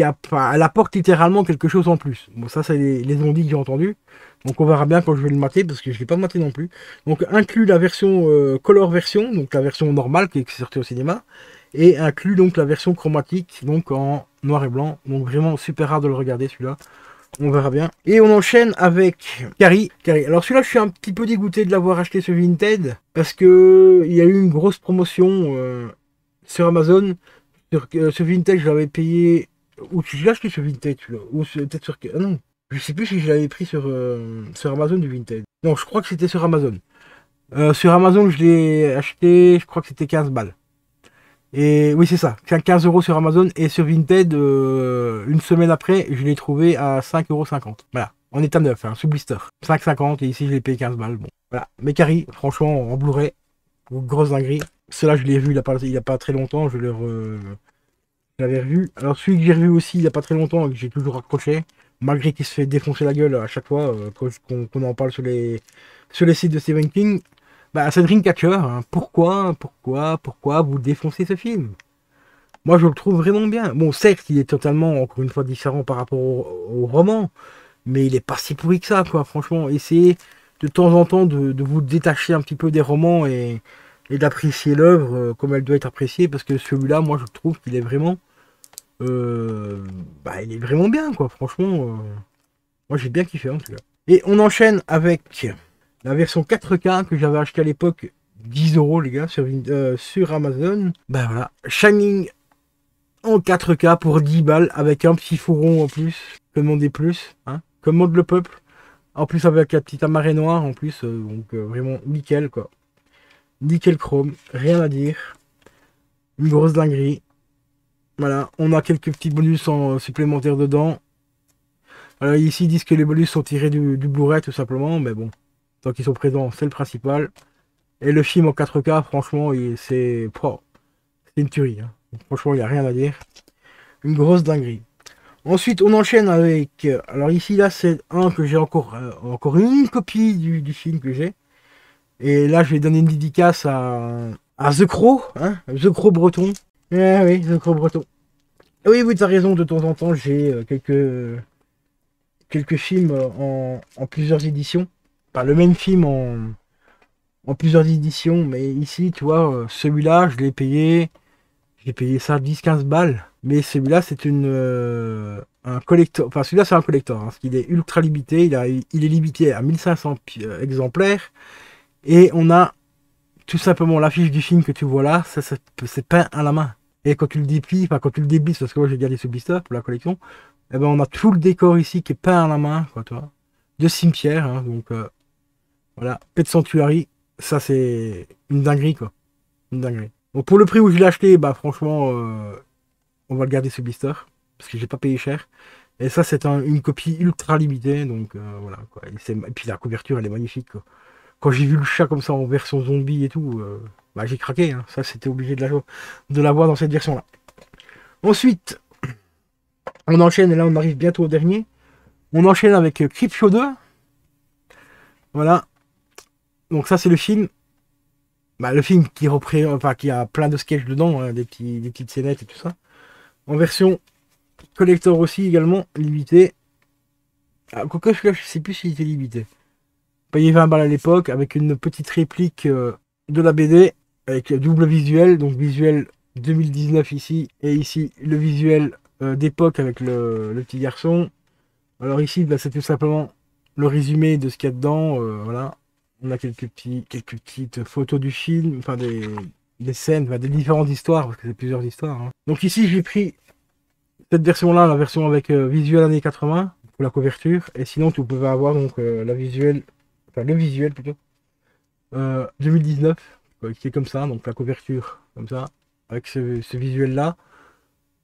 Speaker 1: enfin, elle apporte littéralement quelque chose en plus. Bon, ça, c'est les ondits que j'ai entendus. Donc, on verra bien quand je vais le mater, parce que je ne l'ai pas maté non plus. Donc, inclut la version color version, donc la version normale qui est sortie au cinéma, et inclut donc la version chromatique, donc en noir et blanc. Donc, vraiment super rare de le regarder celui-là. On verra bien. Et on enchaîne avec Carrie. Alors celui-là, je suis un petit peu dégoûté de l'avoir acheté sur Vinted, parce que il y a eu une grosse promotion sur Amazon. Sur Vinted, je l'avais payé. Ou je l'ai acheté sur Vinted, celui-là. Ou peut-être sur. Ah non. Je sais plus si je l'avais pris sur Amazon du Vinted. Non, je crois que c'était sur Amazon. Sur Amazon, je l'ai acheté, je crois que c'était 15 balles. Et oui, c'est ça. 15 € sur Amazon. Et sur Vinted, une semaine après, je l'ai trouvé à 5,50 €. Voilà. En état neuf, hein, sous blister. 5,50 € et ici, je l'ai payé 15 balles. Bon, voilà. Mais Carrie, franchement, en Blu-ray, grosse dinguerie. Cela, je l'ai vu il y a pas très longtemps. Je l'avais revu. Alors, celui que j'ai revu aussi il n'y a pas très longtemps et que j'ai toujours accroché, malgré qu'il se fait défoncer la gueule à chaque fois qu'on en parle sur les sites de Stephen King. Bah, c'est Dreamcatcher. Hein. Pourquoi vous défoncez ce film? Moi, je le trouve vraiment bien. Bon, certes, il est totalement, encore une fois, différent par rapport au roman, mais il est pas si pourri que ça, quoi. Franchement, essayez de temps en temps de vous détacher un petit peu des romans et d'apprécier l'œuvre comme elle doit être appréciée, parce que celui-là, moi, je trouve qu'il est vraiment, bah, il est vraiment bien, quoi. Franchement, moi, j'ai bien kiffé, en tout cas. Et on enchaîne avec la version 4K que j'avais acheté à l'époque, 10 € les gars, sur Amazon. Ben voilà, Shining en 4K pour 10 balles avec un petit fourron en plus. Commandez plus, hein. Commande le peuple. En plus avec la petite amarrée noire en plus, donc vraiment nickel quoi. Nickel chrome, rien à dire. Une grosse dinguerie. Voilà, on a quelques petits bonus supplémentaires dedans. Alors ici ils disent que les bonus sont tirés du Blu-ray tout simplement, mais bon. Tant qu'ils sont présents, c'est le principal. Et le film en 4K, franchement, c'est une tuerie. Hein. Franchement, il n'y a rien à dire. Une grosse dinguerie. Ensuite, on enchaîne avec... alors ici, là, c'est un que j'ai encore une copie du film que j'ai. Et là, je vais donner une dédicace à The Crow. Hein, The Crow breton. Eh oui, The Crow breton. Oui, oui, t'as raison, de temps en temps, j'ai quelques films en plusieurs éditions. Pas le même film en plusieurs éditions, mais ici, tu vois, celui-là, j'ai payé ça 10-15 balles, mais celui-là, c'est un collector, enfin, celui-là, c'est un collector, hein, parce qu'il est ultra limité, il est limité à 1500 exemplaires, et on a tout simplement l'affiche du film que tu vois là, ça c'est peint à la main, et quand tu le déplies, enfin, quand tu le débites, parce que moi, j'ai gardé ce blister pour la collection, eh ben, on a tout le décor ici qui est peint à la main, quoi, tu vois, de cimetière, hein, donc, voilà, Pet Sanctuary, ça c'est une dinguerie quoi. Une dinguerie. Donc pour le prix où je l'ai acheté, bah franchement, on va le garder ce blister. Parce que j'ai pas payé cher. Et ça c'est une copie ultra limitée. Donc voilà quoi. Et puis la couverture elle est magnifique quoi. Quand j'ai vu le chat comme ça en version zombie et tout, bah j'ai craqué. Hein. Ça c'était obligé de l'avoir dans cette version là. Ensuite, on enchaîne et là on arrive bientôt au dernier. On enchaîne avec Creepshow 2. Voilà. Donc ça c'est le film. Bah, le film qui représente, enfin qui a plein de sketchs dedans, hein, des petites scénettes et tout ça. En version collector aussi également, limité. Ah, quoique je sais plus s'il était limité. Payé 20 balles à l'époque avec une petite réplique de la BD avec double visuel, donc visuel 2019 ici et ici le visuel d'époque avec le petit garçon. Alors ici bah, c'est tout simplement le résumé de ce qu'il y a dedans, voilà. On a quelques petites photos du film, enfin des scènes, enfin, des différentes histoires, parce que c'est plusieurs histoires. Hein. Donc ici j'ai pris cette version-là, la version avec visuel années 80 pour la couverture, et sinon tu pouvais avoir donc le visuel plutôt 2019 qui est comme ça, donc la couverture comme ça avec ce visuel-là.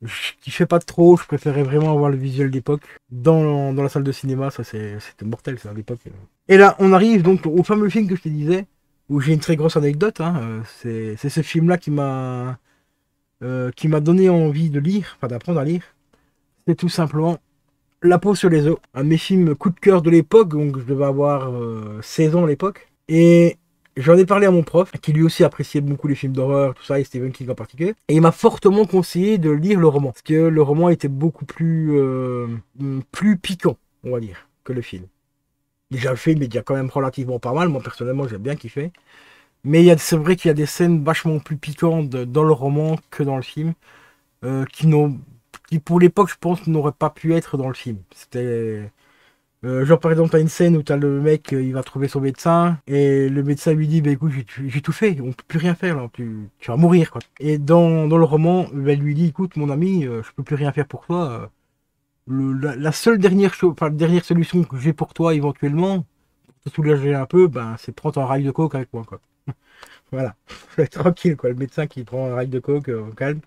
Speaker 1: Je fais pas trop, je préférais vraiment avoir le visuel d'époque dans la salle de cinéma, ça c'était mortel ça à l'époque. Et là on arrive donc au fameux film que je te disais, où j'ai une très grosse anecdote, hein, c'est ce film là qui m'a donné envie de lire, enfin d'apprendre à lire. C'est tout simplement La peau sur les os, un de mes films coup de cœur de l'époque, donc je devais avoir 16 ans à l'époque. Et J'en ai parlé à mon prof, qui lui aussi appréciait beaucoup les films d'horreur, tout ça, et Stephen King en particulier. Et il m'a fortement conseillé de lire le roman. Parce que le roman était beaucoup plus piquant, on va dire, que le film. Déjà, le film est déjà quand même relativement pas mal. Moi, personnellement, j'ai bien kiffé. Mais c'est vrai qu'il y a des scènes vachement plus piquantes dans le roman que dans le film. Qui n'ont, qui pour l'époque, je pense, n'auraient pas pu être dans le film. C'était... genre par exemple t'as une scène où t'as le mec il va trouver son médecin et le médecin lui dit bah écoute j'ai tout fait, on peut plus rien faire là, tu vas mourir quoi. Et dans le roman elle lui dit écoute mon ami je peux plus rien faire pour toi, la seule dernière chose, enfin, la dernière solution que j'ai pour toi éventuellement pour te soulager un peu ben c'est prendre un rail de coke avec moi quoi. Voilà. Faut être tranquille quoi, le médecin qui prend un rail de coke au calme.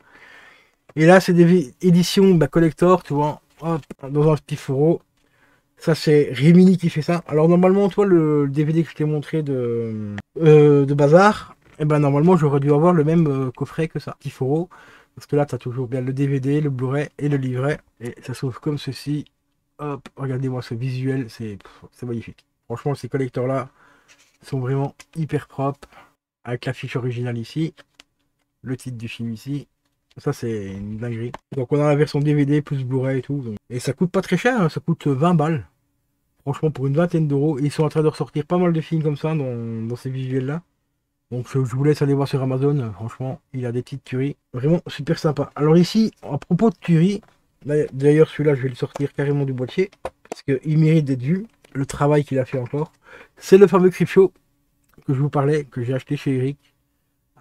Speaker 1: Et là c'est des éditions bah, collector tu vois, hop, dans un petit fourreau. Ça, c'est Rimini qui fait ça. Alors, normalement, toi, le DVD que je t'ai montré de Bazar, eh ben, normalement, j'aurais dû avoir le même coffret que ça, Tiforo. Parce que là, tu as toujours bien le DVD, le Blu-ray et le livret. Et ça s'ouvre comme ceci. Hop, regardez-moi ce visuel, c'est magnifique. Franchement, ces collecteurs-là sont vraiment hyper propres. Avec l'affiche originale ici, le titre du film ici. Ça, c'est une dinguerie. Donc, on a la version DVD plus Blu-ray et tout. Donc. Et ça coûte pas très cher, hein, ça coûte 20 balles. Franchement, pour une vingtaine d'euros. Ils sont en train de ressortir pas mal de films comme ça dans ces visuels-là. Donc, je vous laisse aller voir sur Amazon. Franchement, il a des petites tueries. Vraiment super sympa. Alors, ici, à propos de tueries, d'ailleurs, celui-là, je vais le sortir carrément du boîtier. Parce qu'il mérite d'être vu. Le travail qu'il a fait encore. C'est le fameux Creepshow que je vous parlais, que j'ai acheté chez Eric.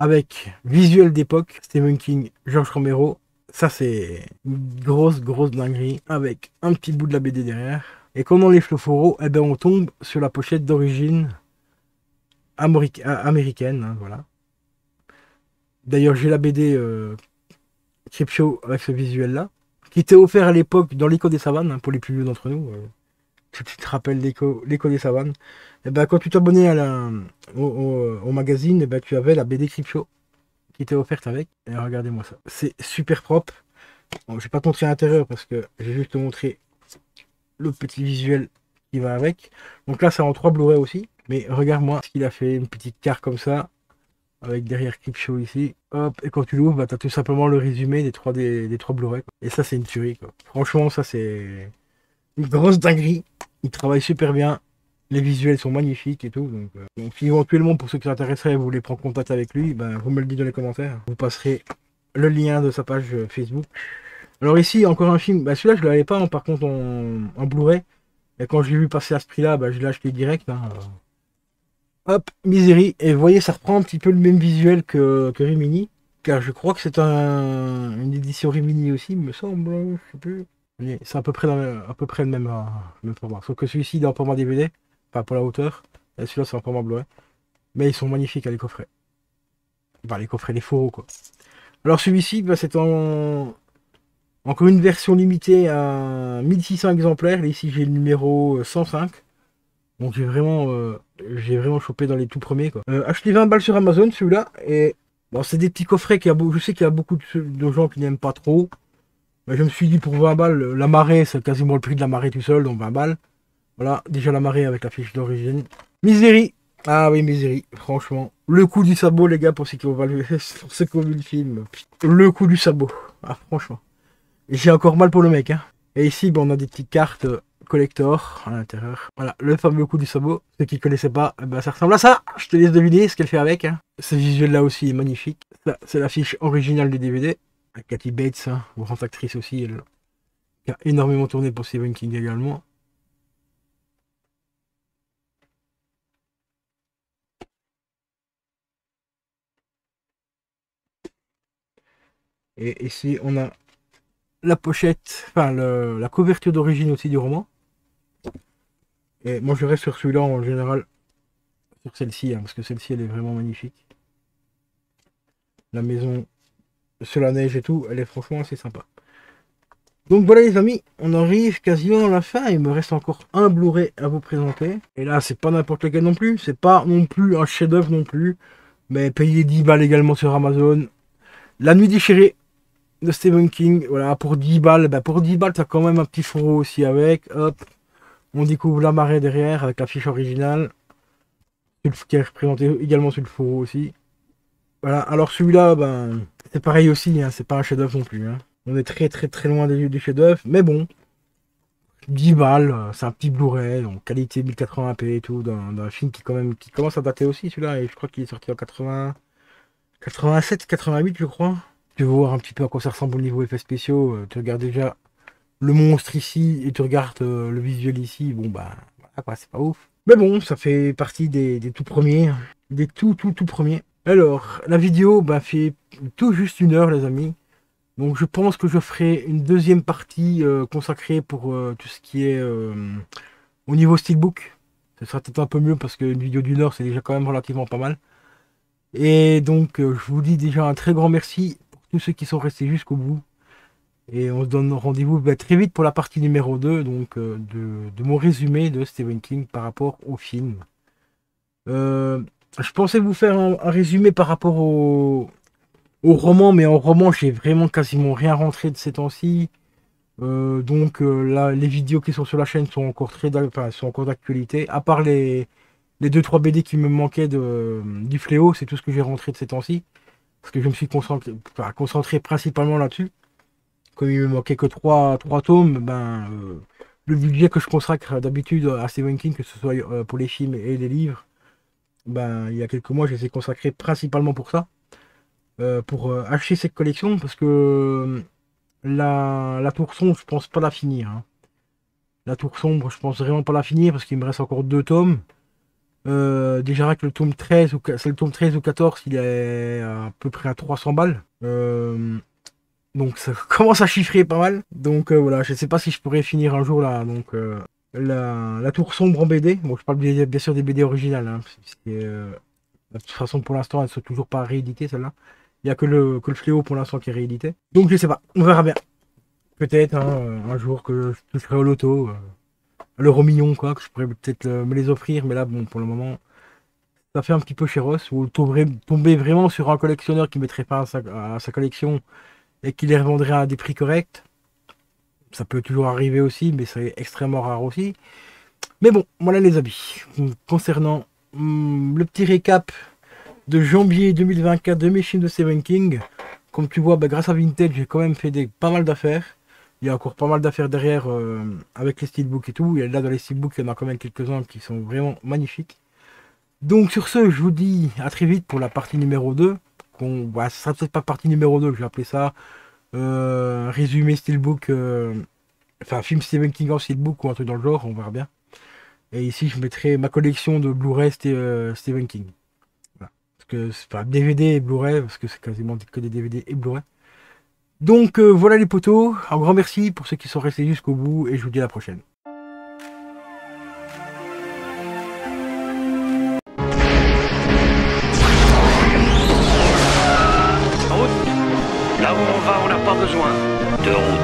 Speaker 1: Avec visuel d'époque, Stephen King, George Romero. Ça, c'est une grosse, grosse dinguerie. Avec un petit bout de la BD derrière. Et quand on enlève le fourreau, eh ben, on tombe sur la pochette d'origine américaine. Hein, voilà. D'ailleurs, j'ai la BD Creepshow avec ce visuel-là. Qui était offert à l'époque dans l'Écho des Savanes, hein, pour les plus vieux d'entre nous. Tu te rappelles l'Écho des Savanes. Et ben, quand tu t'abonnais au magazine, eh ben, tu avais la BD Creepshow qui était offerte avec. Et regardez-moi ça. C'est super propre. Bon, je vais pas te montrer à l'intérieur parce que j'ai juste te montrer le petit visuel qui va avec. Donc là, c'est en 3 Blu-ray aussi. Mais regarde-moi ce qu'il a fait. Une petite carte comme ça. Avec derrière Creepshow ici. Hop. Et quand tu l'ouvres, bah, tu as tout simplement le résumé des trois Blu-ray. Et ça, c'est une tuerie. Quoi. Franchement, ça, c'est une grosse dinguerie. Il travaille super bien. Les visuels sont magnifiques et tout. Donc si éventuellement, pour ceux qui s'intéresseraient, vous voulez prendre contact avec lui, ben, vous me le dites dans les commentaires. Vous passerez le lien de sa page Facebook. Alors ici, encore un film. Bah, celui-là, je ne l'avais pas, hein, par contre, en Blu-ray. Et quand je l'ai vu passer à ce prix-là, bah, je l'ai acheté direct. Hein. Hop, Misery. Et vous voyez, ça reprend un petit peu le même visuel que Rimini. Car je crois que c'est une édition Rimini aussi, il me semble. Je sais plus. C'est à peu près, à peu près le même format. Sauf que celui-ci, il est en format DVD. Enfin, pour la hauteur. Et celui-là, c'est en format Blu-ray. Mais ils sont magnifiques, à les coffrets. Enfin, les coffrets, les fourreaux, quoi. Alors celui-ci, bah, c'est encore une version limitée à 1600 exemplaires. Et ici, j'ai le numéro 105. Donc j'ai vraiment chopé dans les tout premiers. Quoi. Acheté 20 balles sur Amazon, celui-là. Et bon, c'est des petits coffrets je sais qu'il y a beaucoup de gens qui n'aiment pas trop. Mais je me suis dit pour 20 balles, la marée, c'est quasiment le prix de la marée tout seul, donc 20 balles. Voilà, déjà la marée avec la fiche d'origine. Misery. Ah oui, Misery, franchement. Le coup du sabot, les gars, pour ceux qui ont vu le film. Le coup du sabot. Ah, franchement. J'ai encore mal pour le mec. Hein. Et ici, bon, on a des petites cartes collector à l'intérieur. Voilà, le fameux coup du sabot. Ceux qui ne connaissaient pas, ben, ça ressemble à ça. Je te laisse deviner ce qu'elle fait avec. Hein. Ce visuel-là aussi est magnifique. Ça, c'est la fiche originale du DVD. Kathy Bates, hein, grande actrice aussi, elle qui a énormément tourné pour Stephen King également. Et ici, on a la pochette, enfin la couverture d'origine aussi du roman. Et moi, je reste sur celui-là en général, sur celle-ci, hein, parce que celle-ci, elle est vraiment magnifique. La maison sur la neige et tout, elle est franchement assez sympa. Donc voilà les amis, on arrive quasiment à la fin, il me reste encore un Blu-ray à vous présenter. Et là, c'est pas n'importe lequel non plus, c'est pas non plus un chef-d'œuvre non plus, mais payez 10 balles également sur Amazon. La Nuit déchirée de Stephen King, voilà, pour 10 balles, ben pour 10 balles, t'as quand même un petit fourreau aussi avec, hop, on découvre la marée derrière avec la fiche originale. qui est représenté également sur le fourreau aussi. Voilà, alors celui-là, ben, c'est pareil aussi, hein, c'est pas un chef-d'œuvre non plus. Hein. On est très très très loin du chef-d'œuvre, mais bon, 10 balles, c'est un petit Blu-ray, donc qualité 1080p et tout, d'un film qui, quand même, qui commence à dater aussi celui-là, et je crois qu'il est sorti en 80, 87, 88, je crois. Tu veux voir un petit peu à quoi ça ressemble au niveau effets spéciaux, tu regardes déjà le monstre ici et tu regardes le visuel ici, bon bah, voilà quoi, c'est pas ouf. Mais bon, ça fait partie des tout premiers, des tout premiers. Alors, la vidéo bah, fait tout juste 1 heure, les amis. Donc, je pense que je ferai une deuxième partie consacrée pour tout ce qui est au niveau steelbook. Ce sera peut-être un peu mieux parce qu'une vidéo d'1 heure, c'est déjà quand même relativement pas mal. Et donc, je vous dis déjà un très grand merci pour tous ceux qui sont restés jusqu'au bout. Et on se donne rendez-vous bah, très vite pour la partie numéro 2 donc, de mon résumé de Stephen King par rapport au film. Je pensais vous faire un résumé par rapport au roman, mais en roman, j'ai vraiment quasiment rien rentré de ces temps-ci. Donc là, les vidéos qui sont sur la chaîne sont encore sont encore d'actualité. À part les 2-3 BD qui me manquaient du Fléau, c'est tout ce que j'ai rentré de ces temps-ci. Parce que je me suis concentré principalement là-dessus. Comme il me manquait que 3 tomes, ben, le budget que je consacre d'habitude à Stephen King, que ce soit pour les films et les livres, ben, il y a quelques mois, je les ai consacrés principalement pour ça. Pour acheter cette collection, parce que la Tour Sombre, je pense pas la finir. Hein. La Tour Sombre, je pense vraiment pas la finir, parce qu'il me reste encore 2 tomes. Déjà que le tome 13 c'est le tome 13 ou 14, il est à peu près à 300 balles. Donc ça commence à chiffrer pas mal. Donc voilà, je sais pas si je pourrais finir un jour là. Donc la Tour Sombre en BD. Bon, je parle bien sûr des BD originales. Hein, de toute façon, pour l'instant, elles ne sont toujours pas rééditées, celles-là. Il n'y a que le Fléau pour l'instant qui est réédité. Donc je sais pas, on verra bien. Peut-être hein, un jour que je toucherai au loto, à l'euro million, quoi, que je pourrais peut-être me les offrir. Mais là, bon, pour le moment, ça fait un petit peu chéros. Ou tomber vraiment sur un collectionneur qui mettrait pas à sa collection et qui les revendrait à des prix corrects. Ça peut toujours arriver aussi, mais c'est extrêmement rare aussi. Mais bon, voilà les habits. Concernant le petit récap de janvier 2024 de mes films de Stephen King. Comme tu vois, bah, grâce à Vintage, j'ai quand même fait pas mal d'affaires. Il y a encore pas mal d'affaires derrière avec les steelbooks et tout. Et là, dans les steelbooks, il y en a quand même quelques-uns qui sont vraiment magnifiques. Donc, sur ce, je vous dis à très vite pour la partie numéro 2. Bah, ce sera peut-être pas partie numéro 2, je vais appeler ça résumé steelbook. Enfin, film Stephen King en steelbook ou un truc dans le genre, on verra bien. Et ici, je mettrai ma collection de Blu-ray Stephen King. Que c'est pas DVD et Blu-ray, parce que c'est quasiment que des DVD et Blu-ray. Donc voilà les potos, un grand merci pour ceux qui sont restés jusqu'au bout et je vous dis à la prochaine.
Speaker 2: Là où on va, on n'a pas besoin de route.